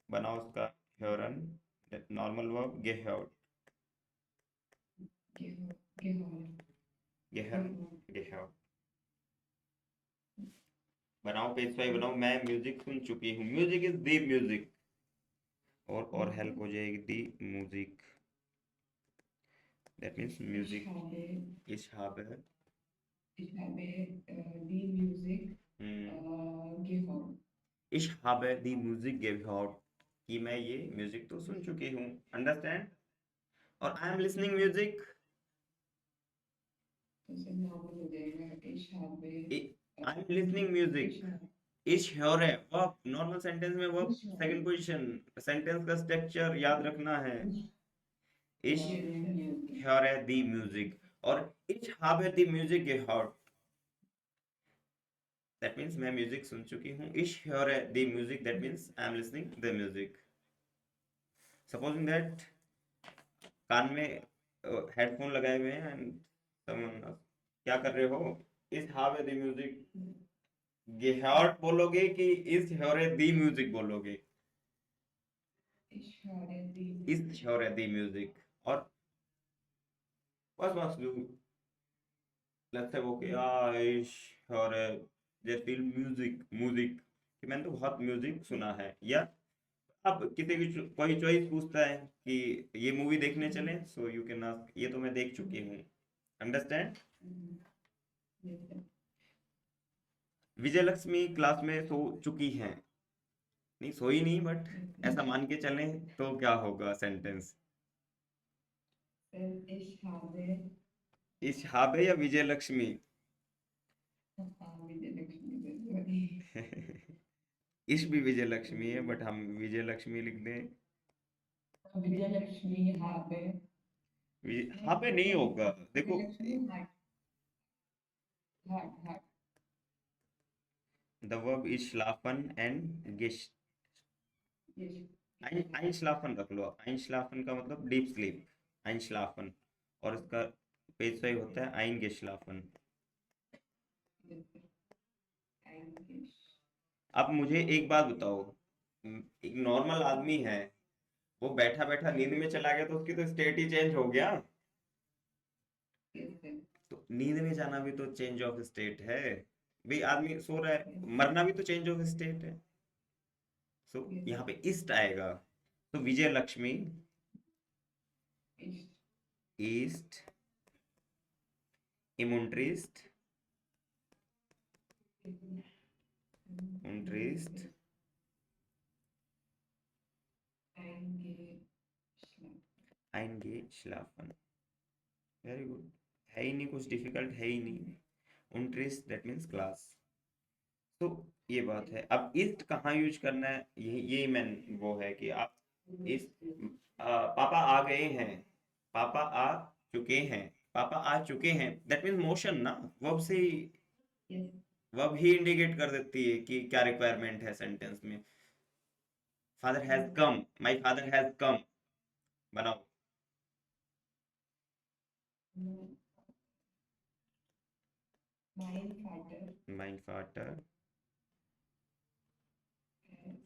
बनाओ उसका hören, normal verb gehört। gehört, gehört। बनाओ पेज 5 बनाओ। मैं म्यूजिक सुन चुकी हूँ। Music is the music. और हेल्प हो जाएगी the music. That means music ich habe die Musik gehört। ich habe die Musik gehört, कि मैं ये म्यूजिक तो सुन चुकी हूँ। अंडरस्टैंड? और आई एम लिसनिंग म्यूजिक। तो सर नॉर्मल हो जाएगा ich habe I am listening music. इश ह्योर है वर्ब, नॉर्मल सेंटेंस में वर्ब सेकंड पोजीशन। सेंटेंस का स्ट्रक्चर याद रखना है। इश ह्योर है दी म्यूजिक, और इश habe the music gehört। That means मैं म्यूजिक सुन चुकी हूँ। इश ह्योर है the music, that means I am listening the music. Supposing that कान में हेडफोन लगाए हुए हैं एंड समवन, क्या कर रहे हो? इस have दी म्यूजिक gehört बोलोगे कि इस ह्योर दी म्यूजिक बोलोगे? इस ह्योर दी म्यूजिक। और was du लेट्स से वो कि ich höre sehr viel music, music कि मैंने तो बहुत म्यूजिक सुना है। या अब किसी की कोई चॉइस पूछता है कि ये मूवी देखने चलें, सो यू कैन आस्क ये तो मैं देख चुकी हूँ। अंडरस्टैंड? विजय लक्ष्मी क्लास में सो चुकी हैं। नहीं, सोई नहीं, बट ऐसा मान के चलें तो क्या होगा सेंटेंस? इस हाबे या विजय लक्ष्मी? इश भी विजय लक्ष्मी है, बट हम विजय लक्ष्मी लिख दें। विजयलक्ष्मी यहाँ पे हाबे नहीं होगा, देखो। The verb is schlafen and गिश। einschlafen रख लो। einschlafen का मतलब डीप स्लीप, einschlafen। और इसका पेज सही होता है eingeschlafen। अब मुझे एक बात बताओ, एक नॉर्मल आदमी है, वो बैठा बैठा नींद में चला गया तो उसकी तो स्टेट ही चेंज हो गया। तो नींद में जाना भी तो चेंज ऑफ स्टेट है भाई। आदमी सो रहा है, मरना भी तो चेंज ऑफ स्टेट है। सो यहाँ पे ईस्ट आएगा। तो विजय लक्ष्मी ईस्ट इमुंट्रिस्ट उंट्रिस्ट eingeschlafen। Very good. है ही नहीं कुछ डिफिकल्ट, है ही नहीं। उनट्रीस दैट मीन्स क्लास। तो ये बात है। अब ईस्ट कहाँ यूज करना है, यही मेन वो है कि आप इस पापा आ गए हैं, पापा आ चुके हैं, पापा आ चुके हैं, दैट मीन्स मोशन ना, वर्ब से Yes. वर्ब ही इंडिकेट कर देती है कि क्या रिक्वायरमेंट है सेंटेंस में। Father has come, my father has come, बनाओ। Mein Vater my father. has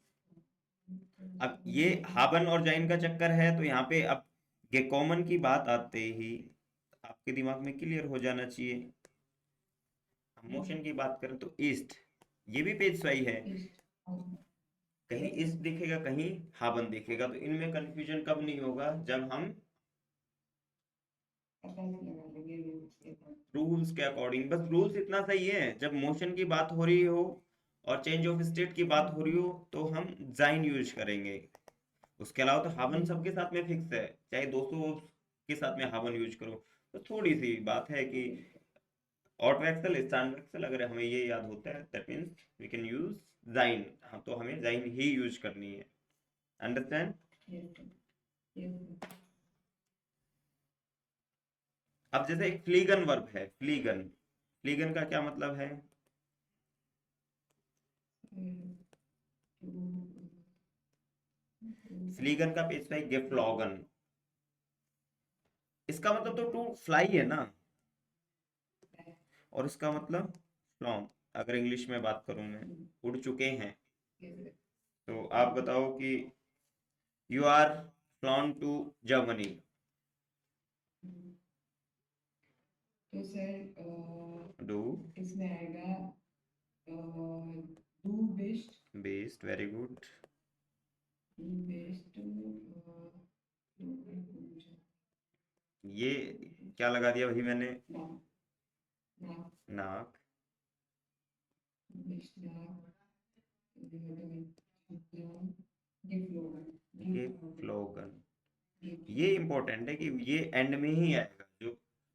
अब ये हाबन और जाइन का चक्कर है, तो यहाँ पे अब ये कॉमन की बात आते ही आपके दिमाग में क्लियर हो जाना चाहिए। हम मोशन की बात करें तो ईस्ट, ये भी पेज सही है, ist. कहीं ईस्ट दिखेगा कहीं हाबन दिखेगा, तो इनमें कंफ्यूजन कब नहीं होगा, जब हम पता नहीं लगा लेंगे रूल्स के बाद. रूल्स के अकॉर्डिंग। बस रूल्स इतना सही है, जब मोशन की बात हो रही हो और चेंज ऑफ स्टेट की बात हो रही हो तो हम जाइन यूज करेंगे। उसके अलावा तो हावन सबके साथ में फिक्स है, चाहे 200 के साथ में हावन यूज करो। तो थोड़ी सी बात है कि ऑटो एक्सेल स्टैंड एक्सेल अगर हमें ये याद होता है, that means we can use जाइन, हाँ तो हमें जाइन ही यूज करनी है। Understand. Yes, sir. Yes, sir. अब जैसे एक फ्लीगन वर्ब है, फ्लीगन, फ्लीगन का क्या मतलब है? फ्लीगन का पेश है गेफ्लॉगन, इसका मतलब तो टू फ्लाई है ना, और इसका मतलब फ्लॉन, अगर इंग्लिश में बात करूं मैं, उड़ चुके हैं। Yes, sir. तो आप बताओ कि you are flown to Germany. तो सर डू इसमें आएगा डू बेस्ट बेस्ड, वेरी गुड। बेस्ट ये क्या लगा दिया भाई मैंने? ना ना नाक। बेस्ट ना डिप्लोमा गेफ्लोगन, ये इंपॉर्टेंट है कि ये एंड में ही आएगा, जो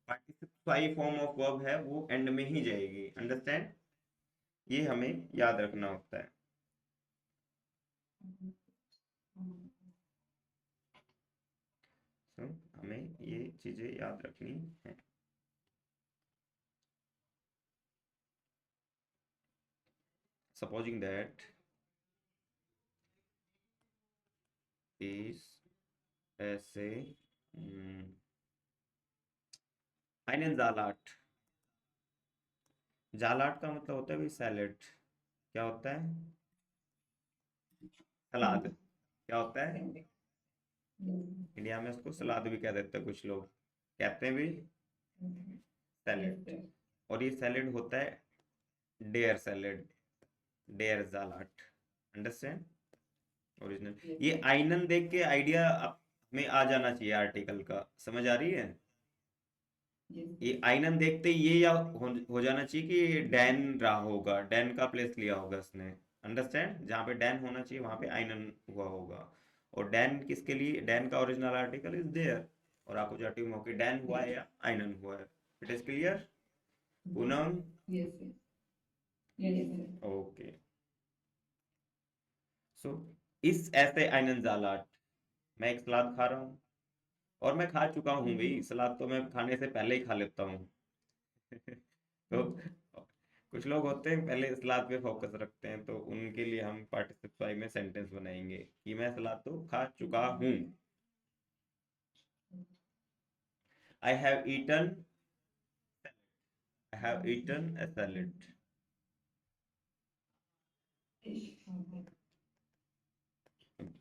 पार्टिसिपल फॉर्म ऑफ वर्ब है वो एंड में ही जाएगी। अंडरस्टैंड, ये हमें याद रखना होता है। तो हमें ये चीजें याद रखनी है। सपोजिंग दैट इस ऐसे einen जालाट, जालाट का मतलब होता है भाई सैलेड। क्या होता है? सलाद। क्या होता है? इंडिया में इसको सलाद भी कह देते हैं, कुछ लोग कहते हैं भी सैलेड। और ये सैलेड होता है डेयर सैलेड, डेयर जालाट। Understand original. ये आइनन देख के आइडिया में आ जाना चाहिए आर्टिकल का, समझ आ रही है? ये आइनन देखते ही ये या हो जाना चाहिए कि ये डैन रहा होगा, डैन का प्लेस लिया होगा इसने। अंडरस्टैंड, जहाँ पे डैन होना चाहिए वहां पे आइनन हुआ होगा। और डैन किसके लिए? डैन का ओरिजिनल आर्टिकल इज देयर, और अपोजिटिव में होके डैन हुआ है या आइनन हुआ है। It is clear Poonam? Yes, sir. Yes, sir. Okay. So इस ऐसे आइनन जालाट, मैं एक सलाद खा रहा हूँ, और मैं खा चुका हूँ भाई, सलाद तो मैं खाने से पहले ही खा लेता हूँ। तो कुछ लोग होते हैं पहले सलाद पे फोकस रखते हैं, तो उनके लिए हम पार्टिसिपल में सेंटेंस बनाएंगे कि मैं सलाद तो खा चुका हूँ। I have eaten, I have eaten a salad.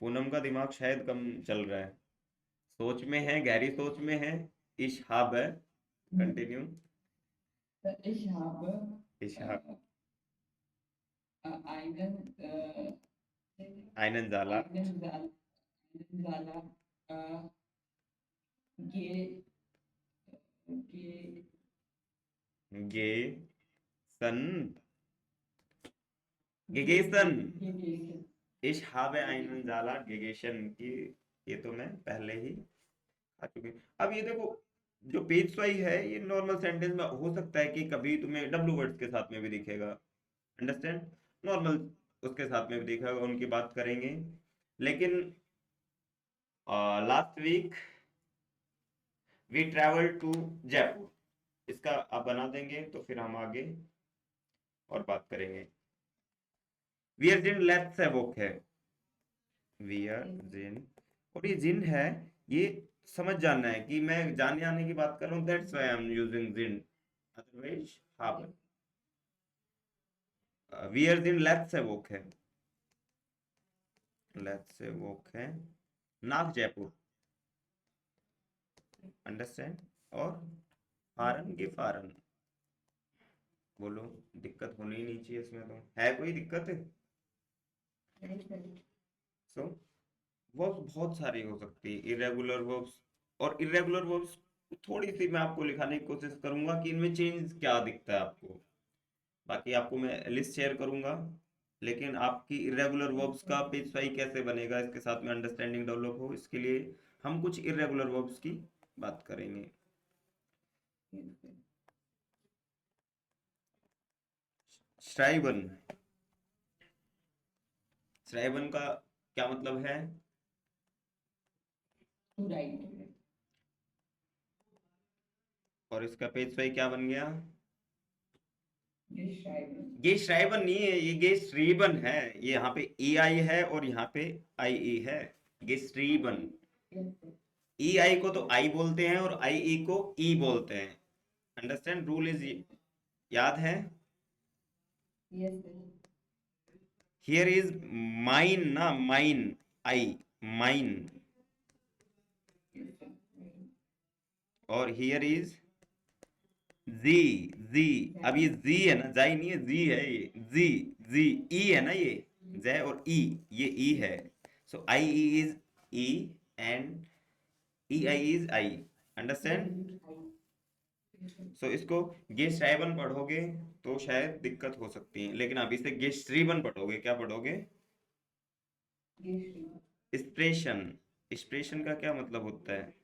Poonam का दिमाग शायद कम चल रहा है, सोच में है, गहरी सोच में है। इशहाब है, continue. Ich habe इशहाब, einen आइनन जालाट, Salat ge, ge, गे सन, गेगेसन। gegessen. इशहाब आइनन जालाट गेगेशन की, ये तो मैं पहले ही खा चुके हैं। अब ये देखो, जो पेज वाई है ये नॉर्मल सेंटेंस में हो सकता है कि कभी तुम्हें डब्ल्यू वर्ड्स के साथ में भी दिखेगा। अंडरस्टैंड, नॉर्मल उसके साथ में भी देखा होगा, उनकी बात करेंगे। लेकिन last week we travel to Jaipur, इसका आप बना देंगे तो फिर हम आगे और बात करेंगे। वियर जिन लेट्स से बुक है, वियर जिन, और ये जिन है, ये समझ जाना है कि मैं जाने आने की बात कर रहा हूँ, that's why I am using जिन, अदरवाइज haben। वियर जिन लेट्स से बुक है, लेट्स से बुक है नाक जयपुर, अंडरस्टैंड। और फारन के फारन, बोलो दिक्कत होनी ही नहीं चाहिए इसमें, तो है कोई दिक्कत है? सो वर्ब्स बहुत सारी हो सकती है, इरेगुलर वर्ब्स। और इरेगुलर वर्ब्स थोड़ी सी मैं आपको लिखाने की कोशिश करूंगा कि इनमें चेंज क्या दिखता है आपको। बाकी आपको मैं लिस्ट शेयर करूंगा, लेकिन आपकी इरेगुलर वर्ब्स का पेशवाई कैसे बनेगा, इसके साथ में अंडरस्टैंडिंग डेवलप हो, इसके लिए हम कुछ इरेगुलर वर्ब्स की बात करेंगे। श्राइबन, श्राइबन का क्या मतलब है? To write. और इसका पेशवाई क्या बन गया? ये शायद ये श्राइबन नहीं है, ये गे श्रीबन है। ये यहाँ पे ई आई है और यहाँ पे आई ई है, गे श्रीबन। ई आई को तो आई बोलते हैं और आई ई को ई बोलते हैं, अंडरस्टैंड। रूल इज, याद है? यस हियर इज माइन ना, माइन, आई, माइन। और हियर इज जी, जी। अब ये जी है ना, जाई नहीं है, जी है ये, जी, जी। ई है ना ये, जय और ई, ये ई है। So I E is E and E I is I, understand. So इसको गेस्ट्राइबन पढ़ोगे तो शायद दिक्कत हो सकती है, लेकिन अभी से गेस्ट्रीबन पढ़ोगे, क्या पढ़ोगे? एक्सप्रेशन। एक्सप्रेशन का क्या मतलब होता है?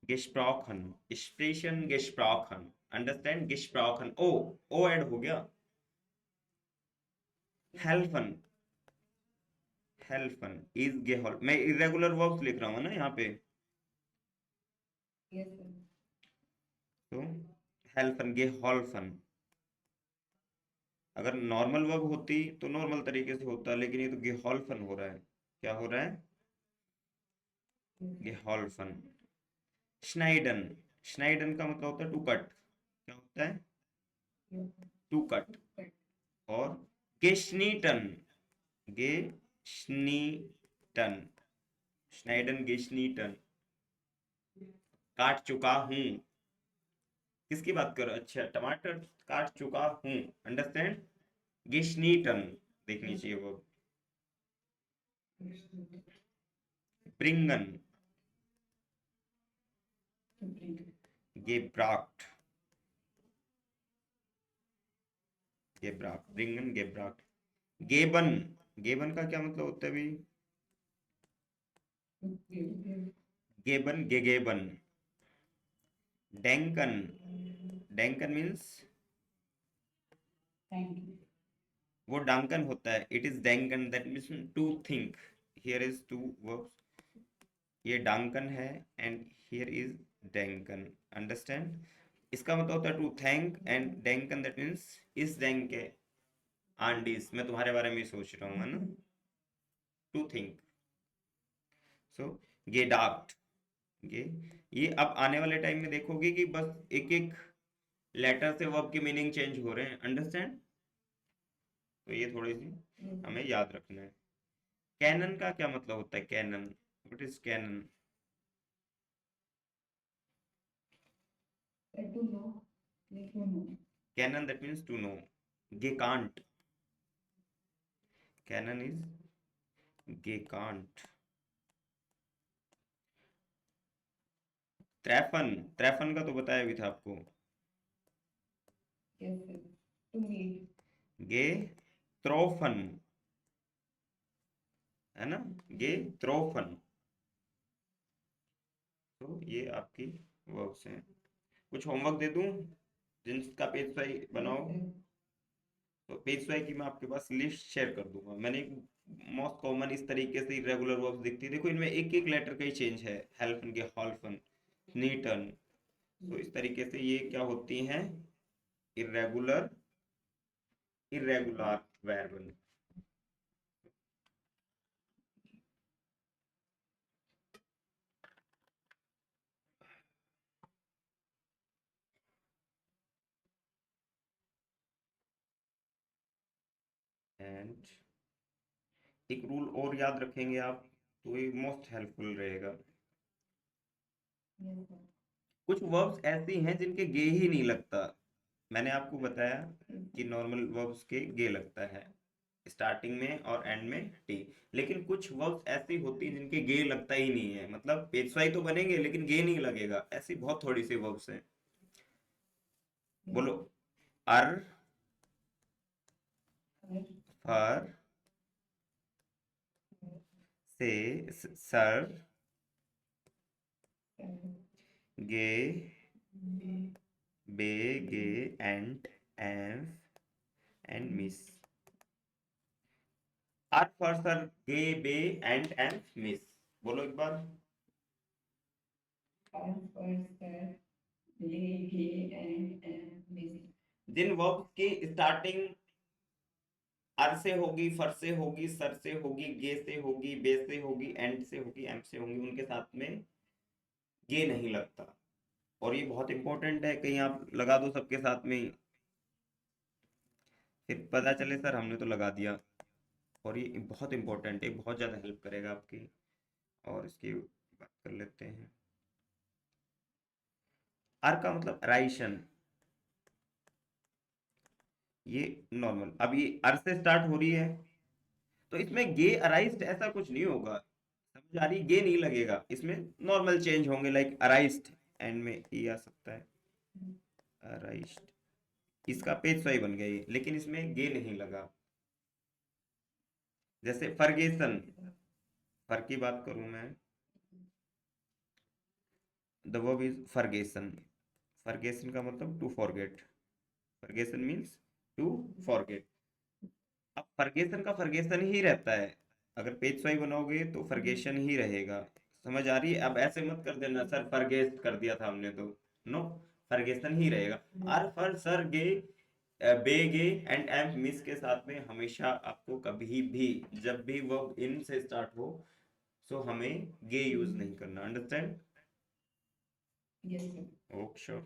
gesprochen, expression gesprochen, understand, gesprochen। ओ ऐड हो गया। helfen, helfen is geholfen, मैं इरेगुलर वर्ब्स लिख रहा हूँ ना यहाँ पे, तो helfen, geholfen। अगर नॉर्मल वर्ब होती तो नॉर्मल तरीके से होता, लेकिन ये तो geholfen हो रहा है। क्या हो रहा है? geholfen। schneiden, schneiden का मतलब होता है टू कट, क्या होता है? To cut. और geschnitten, geschnitten, schneiden, geschnitten, काट चुका हूं। किसकी बात कर? अच्छा, टमाटर काट चुका हूं, अंडरस्टैंड। geschnitten देखनी चाहिए वो। bringen, gebracht, gebracht, bringen, gebracht। geben, geben का क्या मतलब होता है भाई? geben, gegeben। denken, denken means वो डांकन होता है, इट इज डेंकन, that means to think. Here is two verbs, ये डांकन है एंड हियर इज डेंकन, अंडरस्टैंड। इसका मतलब होता है टू थैंक, एंड डेंकन दैट मीन्स इस denk के आंडीज, मैं तुम्हारे बारे में ही सोच रहा हूँ, है ना, टू थिंक। सो ये डाक्ट, ये अब आने वाले टाइम में देखोगे कि बस एक एक लेटर से वर्ब के मीनिंग चेंज हो रहे हैं, अंडरस्टैंड। तो ये थोड़ी सी हमें याद रखना है। कैनन का क्या मतलब होता है? कैनन, व्हाट इज कैनन? कैनन दैट मीन्स टू नो। गे कांट, कैनन इज गे कांट। त्रेफन, त्रेफन का तो बताया भी था आपको, गे त्रोफन, है ना, गे त्रोफन। तो ये आपकी वर्ब्स हैं। कुछ होमवर्क दे दूं? जिनका पेज स्वाई बनाओ, तो पेज स्वाई की मैं आपके पास लिस्ट शेयर कर दूंगा। मैंने मोस्ट कॉमन इस तरीके से इरेगुलर वर्ब्स दिखती है, देखो इनमें एक एक लेटर का ही चेंज है, हेल्फन के हॉल्फन, नीटन। तो इस तरीके से ये क्या होती हैं, इरेगुलर इरेगुलर वर्ब। एंड एक रूल और याद रखेंगे आप, तो ये मोस्ट हेल्पफुल रहेगा। कुछ वर्ब्स ऐसी हैं जिनके गे ही नहीं लगता। मैंने आपको बताया कि नॉर्मल वर्ब्स के गे लगता है स्टार्टिंग में और एंड में टी, लेकिन कुछ वर्ब्स ऐसी होती हैं जिनके गे लगता ही नहीं है, मतलब पेशवाई तो बनेंगे लेकिन गे नहीं लगेगा, ऐसी बहुत थोड़ी सी वर्ब्स हैं। बोलो, अर, फर, से, सर, गे, बे, गे, एंड मिस। आर फॉर सर, गे, बे, एंड मिस। बोलो एक बार। जिन वर्ब्स की स्टार्टिंग अर से होगी, फर से होगी, सर से होगी, गे से होगी, बे से होगी, एंड से होगी, एम से होंगी, उनके साथ में गे नहीं लगता। और ये बहुत इंपॉर्टेंट है, कहीं आप लगा दो सबके साथ में, फिर पता चले सर हमने तो लगा दिया। और ये बहुत इंपॉर्टेंट है, बहुत ज़्यादा हेल्प करेगा आपकी। और इसकी बात कर लेते हैं। आर का मतलब राइशन, ये नॉर्मल, अब ये अर से स्टार्ट हो रही है, तो इसमें गे अराइज्ड ऐसा कुछ नहीं होगा, समझ आ रही, गे नहीं लगेगा इसमें, नॉर्मल चेंज होंगे, लाइक अराइज्ड, एंड में ई आ सकता है, अराइज्ड, इसका पेज सही बन गया ये, लेकिन इसमें गे नहीं लगा। जैसे फर्गेसन, फर की बात करूं मैं, द वर्ब इज फर्गेसन। फर्गेसन का मतलब टू फॉरगेट, फर्गेसन मीन्स टू फॉरगेट। अब फर्गेसन का फर्गेसन ही रहता है, अगर पेज स्वाई बनाओगे तो फर्गेशन ही रहेगा। समझ आ रही है? अब ऐसे मत कर देना सर फर्गेस कर दिया था हमने तो, नो, फर्गेसन ही रहेगा। आर फर सर गे, बे गे एंड एम मिस के साथ में हमेशा आपको कभी भी जब भी वर्ब इन से स्टार्ट हो, सो हमें गे यूज नहीं करना, अंडरस्टैंड? ओके।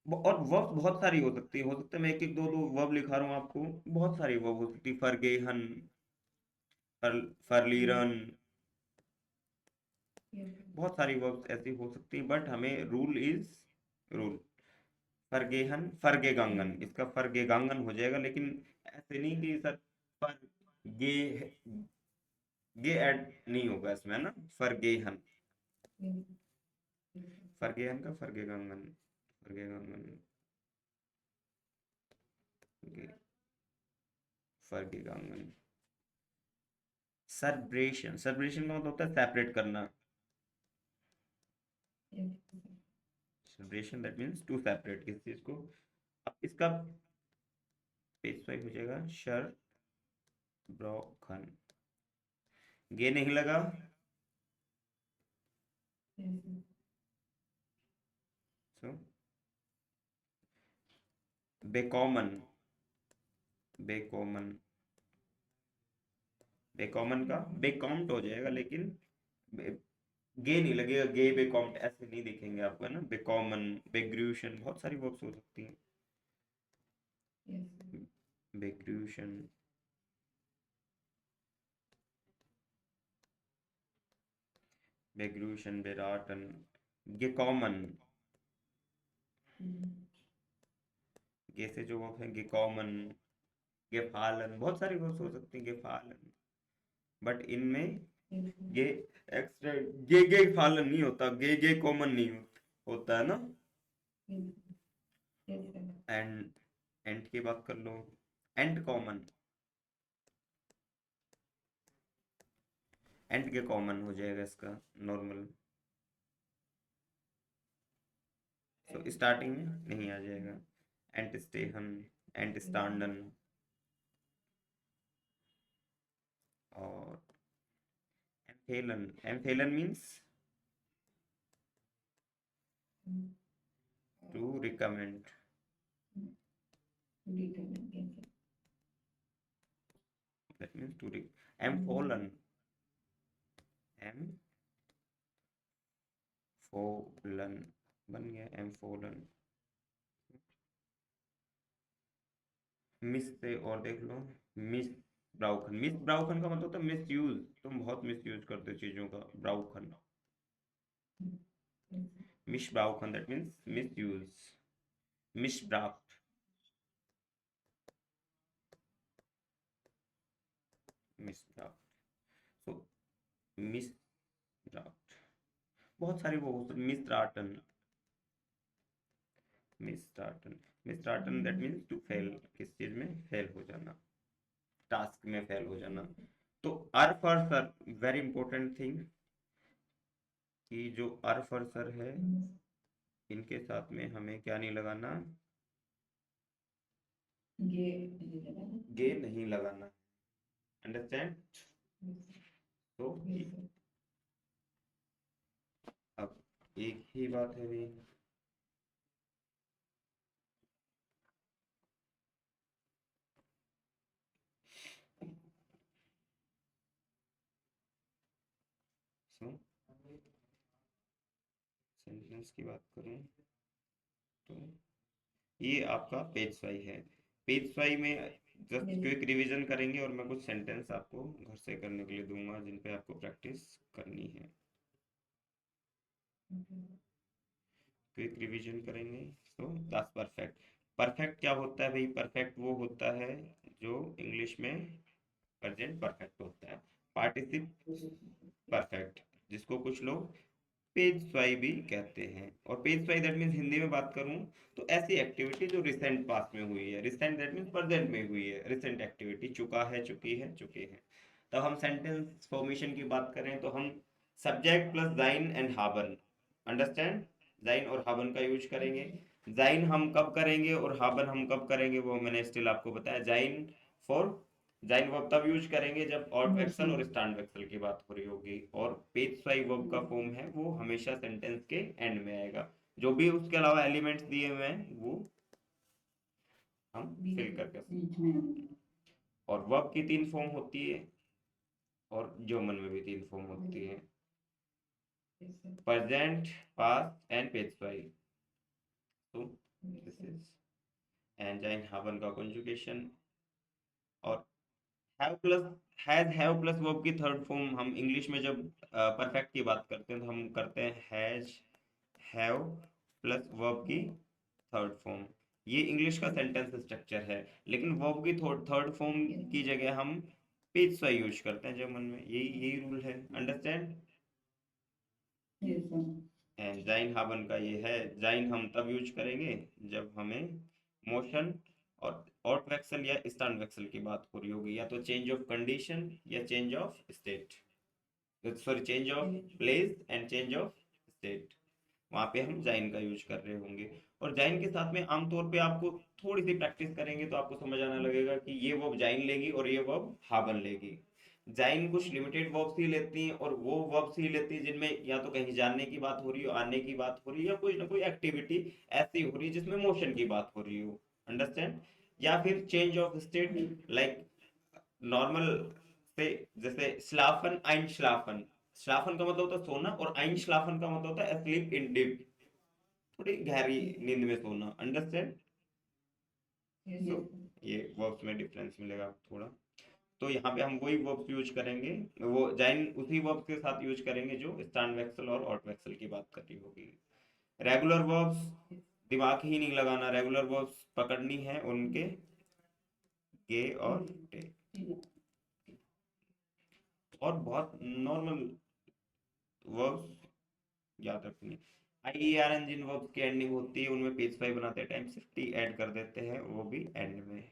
और वर्ब बहुत सारी हो सकती है, हो सकता है मैं एक एक दो दो वर्ब लिखा रहा हूँ आपको, बहुत सारी वर्ब हो सकती है, फरगेहन, फरलीरन, बहुत सारी वर्ब्स ऐसी हो सकती हैं, बट हमें रूल इज रूल, फरगेहन फरगेगांगन, इसका फरगेगांगन हो जाएगा, लेकिन ऐसे नहीं कि सर फर गे, गे ऐड नहीं होगा इसमें, है ना, फरगेहन, फरगेहन का फरगेगांगन, फरगेगांगन, फरगेगांगन। सर्ब्रेशन, सर्ब्रेशन का मतलब होता है सेपरेट करना, separation that means to separate किसी चीज को। अब इसका पेज स्वाइप हो जाएगा, शर ब्रोखन, गे नहीं लगा, सो बेकॉमन, बेकॉमन, बेकॉमन का बेकॉम्ट हो जाएगा, लेकिन गे नहीं लगेगा, गे बेकॉम्ट ऐसे नहीं दिखेंगे आपको, है ना, बेकॉमन, बेग्रूशन, बहुत सारी वर्ब्स हो सकती हैं, बेग्रूशन, बेग्रूशन, बेराटन, गे कॉमन, गे से जो वर्ब है गे कॉमन, गेफालन, बहुत सारी वर्ब्स हो सकती हैं, गेफालन, बट इनमें गे एक्स्ट्रा, गे फालन नहीं होता, गे कॉमन नहीं होता है ना। एंड एंड की बात कर लो, एंड कॉमन, एंड के कॉमन हो जाएगा इसका नॉर्मल, सो स्टार्टिंग में नहीं आ जाएगा। एंटस्टेहन, एंटस्टांडन और एम्फेलन। एम्फेलन means to recommend. That means to एम्फोलन, एम्फोलन बन गया एम्फोलन। मिस से और देख लो, मिस ब्राउखन। मिस ब्राउखन का मतलब होता है मिस यूज, तुम बहुत मिस यूज करते हो चीजों का। ब्राउखन, मिस ब्राउखन दैट मीन्स मिस यूज, मिस ब्राउट, मिस ब्राउट। सो मिस ब्राउट, बहुत सारी वो मिस मिस्ट्राटन। मिस्ट्राटन दैट मीन्स टू फेल, किस चीज में फेल हो जाना, टास्क में फेल हो जाना। तो अर फॉर सर, वेरी इंपॉर्टेंट थिंग कि जो अर फॉर सर है इनके साथ में हमें क्या नहीं लगाना, गे नहीं लगाना। अंडरस्टैंड? तो अब एक ही बात है भाई, सो सेंटेंस की बात करूं तो ये आपका पेज स्वाई है। पेज स्वाई में जस्ट क्विक रिवीजन करेंगे और मैं कुछ सेंटेंस आपको घर से करने के लिए दूंगा जिन पे आपको प्रैक्टिस करनी है। क्विक रिवीजन करेंगे। So that's perfect. परफेक्ट क्या होता है भाई? परफेक्ट वो होता है जो इंग्लिश में प्रेजेंट परफेक्ट होता है, पार्टिसिप परफेक्ट, जिसको कुछ लोग पेज स्वाई भी कहते हैं। और page Swai that means Hindi में बात करूं तो ऐसी एक्टिविटी जो रिसेंट पास्ट में हुई है। रिसेंट दैट मीन्स प्रेजेंट में हुई है, रिसेंट एक्टिविटी, चुका है, चुकी है, चुके हैं। तब हम सेंटेंस फॉर्मेशन की बात करें तो हम सब्जेक्ट प्लस जाइन एंड हाबन, अंडरस्टैंड, जाइन और हाबन का यूज करेंगे। जाइन हम कब करेंगे और हाबन हम कब करेंगे वो मैंने स्टिल आपको बताया। जाइन फॉर, जाइन वर्ब तब यूज करेंगे जब ऑड वेक्सल और स्टैंड वेक्सल की बात हो रही होगी। और पेज स्वाई वर्ब का फॉर्म है वो हमेशा सेंटेंस के एंड में आएगा। जो भी उसके अलावा एलिमेंट्स दिए हुए हैं वो हम फिल करके। और वर्ब की 3 फॉर्म होती है और जर्मन में भी 3 फॉर्म होती है, प्रेजेंट, पास्ट एंड पेज स्वाई। तो दिस इज एंड जाइन हाबन का कंजुगेशन। और have plus, have plus verb की थर्ड फॉर्म हम इंग्लिश में जब परफेक्ट की बात करते हैं तो हम करते हैं हैज, हैव प्लस वर्ब की थर्ड फॉर्म। ये इंग्लिश का सेंटेंस स्ट्रक्चर है, लेकिन वर्ब की थर्ड फॉर्म की जगह हम पेज स्वाई यूज करते हैं जर्मन में। यही रूल है, अंडरस्टैंड? एंड जाइन हाबन का ये है, जाइन हम तब यूज करेंगे जब हमें मोशन और ऑट वेक्सल या स्टैंड वेक्सल की बात हो रही होगी, या तो चेंज ऑफ कंडीशन या change of state, sorry change of place and change of state, वहां पे हम जाइन का यूज कर रहे होंगे। और जाइन के साथ में आमतौर पे आपको थोड़ी सी प्रैक्टिस करेंगे तो आपको समझ आने लगेगा कि ये वर्ब जाइन लेगी और ये वर्ब हाबन लेगी। जाइन कुछ लिमिटेड वर्ब्स ही लेती हैं और वो वर्ब्स ही लेती है जिनमें या तो कहीं जाने की बात हो रही हो, आने की बात हो रही है, या कोई ना कोई एक्टिविटी ऐसी हो रही है जिसमें मोशन की बात हो रही हो, अंडरस्टैंड? या फिर change of state, like normal से, जैसे स्लाफन आइन श्लाफन, श्लाफन का मतलब होता है सोना और आइन श्लाफन का मतलब होता है asleep in deep, थोड़ी गहरी नींद में सोना, अंडरस्टैंड? तो ये वर्ब्स में डिफरेंस मिलेगा आपको थोड़ा। तो यहाँ पे हम वही वर्ब्स यूज करेंगे, वो जाइन उसी वर्ब्स के साथ यूज करेंगे जो स्टैंड वेक्सल और ऑट वेक्सल की बात कर रही होगी। रेगुलर वर्ब्स दिमाग ही नहीं लगाना, रेगुलर वर्ब्स पकड़नी है उनके गे और टे। और बहुत नॉर्मल वर्ब्स याद रखनी। IERN जिन वर्ब्स की एंडिंग होती है उनमें पेज फाइव बनाते टाइम सिर्फ टी ऐड कर देते हैं, वो भी एंड में।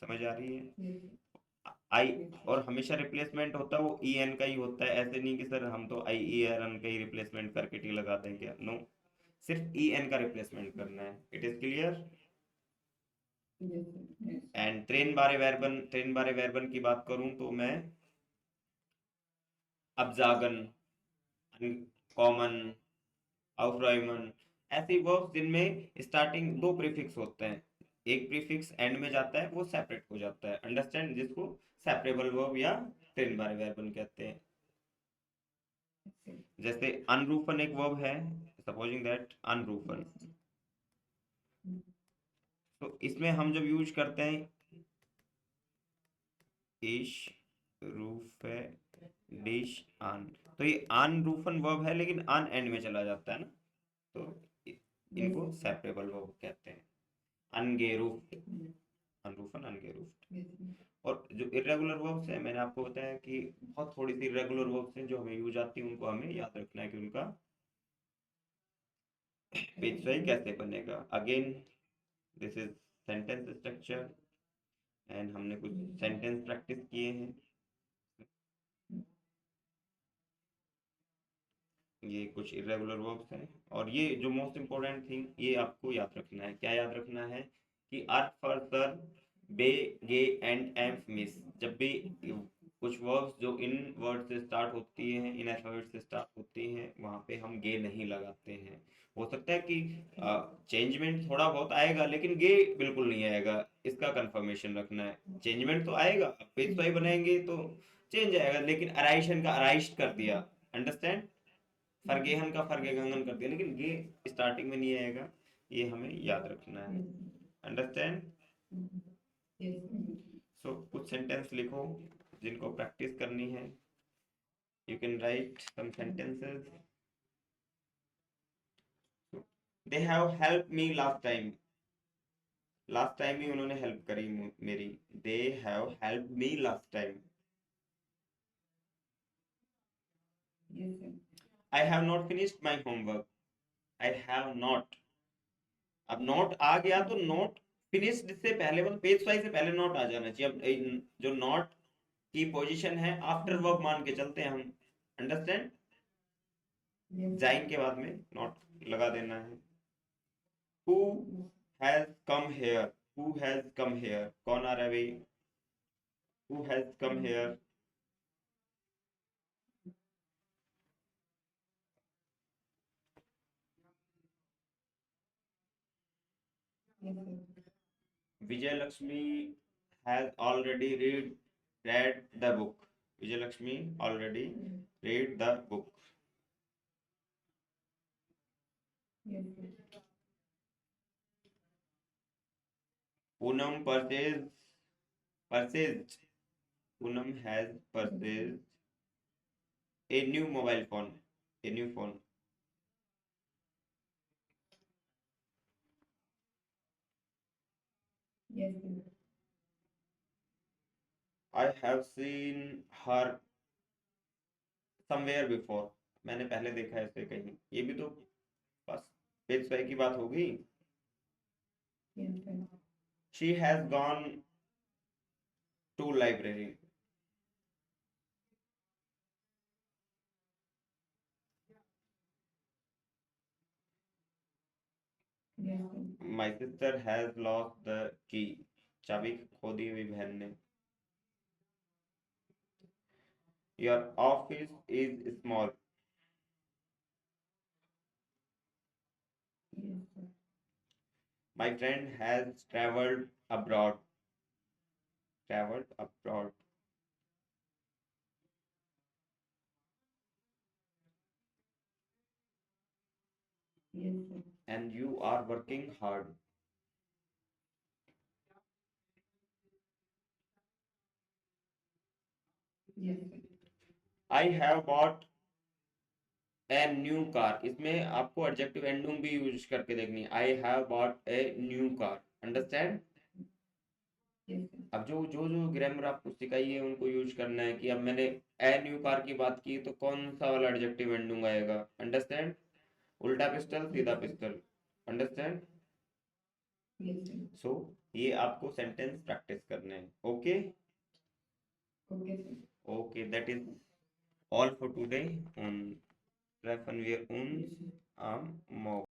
समझ आ रही है? आई, और हमेशा रिप्लेसमेंट होता है वो EN का ही होता है। ऐसे नहीं कि सर हम तो IERN का ही रिप्लेसमेंट करके टी लगा देंगे, नो। सिर्फ ई एन का रिप्लेसमेंट करना है। It is clear. Yes, sir. Yes. And train बारे वेर्बन की बात करूं तो मैं अब्जागन, कॉमन, आउफ्राइमन, ऐसी वर्ब्स जिनमें स्टार्टिंग दो प्रीफिक्स होते हैं, एक प्रीफिक्स एंड में जाता है वो सेपरेट हो जाता है, अंडरस्टैंड, जिसको सेपरेबल वर्ब या ट्रेन बारे वेर्बन कहते हैं। Yes, जैसे अनरूफन एक वर्ब है, सपोजिंग दैट अनरूफन, yes. Mm. तो इसमें हम जब यूज करते हैं इश रूफे डिश आन, तो ये अनरूफन वर्ब है लेकिन अन एंड में चला जाता है ना, तो इनको Yes. सेपरेबल वर्ब कहते हैं। अनगेरूफ्ड, Mm. अनरूफन अनगेरूफ्ड। Yes. और जो इरेगुलर वर्ब्स है, मैंने आपको बताया कि बहुत थोड़ी सी इरेगुलर वर्ब्स हैं जो हमें यूज आती हैं, उनको हमें याद रखना है कि उनका पेशवाई कैसे बनेगा। Again this is sentence structure and हमने कुछ सेंटेंस प्रैक्टिस किए हैं। ये कुछ इरेगुलर वर्ब्स हैं, और ये जो मोस्ट इम्पोर्टेंट थिंग ये आपको याद रखना है, क्या याद रखना है कि अर्थ फर सर बे गे एंड एम्स मिस, जब भी कुछ वर्ब्स जो इन वर्ड से स्टार्ट होती हैं, इन अल्फाबेट से स्टार्ट होती हैं, वहां पे हम गे नहीं लगाते हैं। हो सकता है कि चेंजमेंट थोड़ा बहुत आएगा लेकिन गे बिल्कुल नहीं आएगा, इसका कंफर्मेशन रखना है। चेंजमेंट तो आएगा, पेशवाई बनाएंगे तो चेंज आएगा, लेकिन अराइशन का अराइश्ड कर दिया, अंडरस्टैंड, फरगेहन का फरगेगंगन कर दिया, लेकिन ये स्टार्टिंग में नहीं आएगा, ये हमें याद रखना है, अंडरस्टैंड। Yes. सो कुछ सेंटेंस लिखो जिनको प्रैक्टिस करनी है, you can write some sentences. They have help me last time, last time ही उन्होंने हेल्प करी मेरी, they have help me last time. Yes, sir. I have not finished my homework, I have not, अब not आ गया तो not finished से पहले, मतलब पेज वाइज से पहले नॉट आ जाना चाहिए। अब जो नॉट की पोजीशन है आफ्टर वर्ब मान के चलते हैं हम, अंडरस्टैंड, Yes. जाइन के बाद में नॉट लगा देना है। Who has come here, who has come here, कौन आ रहा है भाई, who has come here. Yes, sir. Vijay Lakshmi has already read the book, Vijay Lakshmi already read the book। Yes, sir. Poonam purchased, Poonam has purchased a new mobile phone, a new phone। Yes, sir. I have seen her somewhere before, मैंने पहले देखा है इसे कहीं, ये भी तो बस पेज की बात हो गई। Yes, sir. She has gone to library, Yes, sir. my sister has lost the key, चाबी खो दी हुई बहन ने। Your office is small, Yes, sir. my friend has abroad, traveled abroad। Yes, sir. And you are working hard, Yes, sir. I have bought a new car, इसमें आपको adjective ending भी use करके देखनी है, I have bought a new car, understand. Yes, sir. अब जो grammar आपको सिखाई है उनको यूज करना है, कि अब मैंने ए न्यू कार की बात की तो कौन सा वाला एडजेक्टिव एंडिंग आएगा, अंडरस्टैंड, उल्टा पिस्टल सीधा pistol, understand. Yes, sir. So ये आपको सेंटेंस प्रैक्टिस करने हैं, okay. Okay, sir. Okay, that is all for today on ट्रेफन वेयर उन आम मॉक।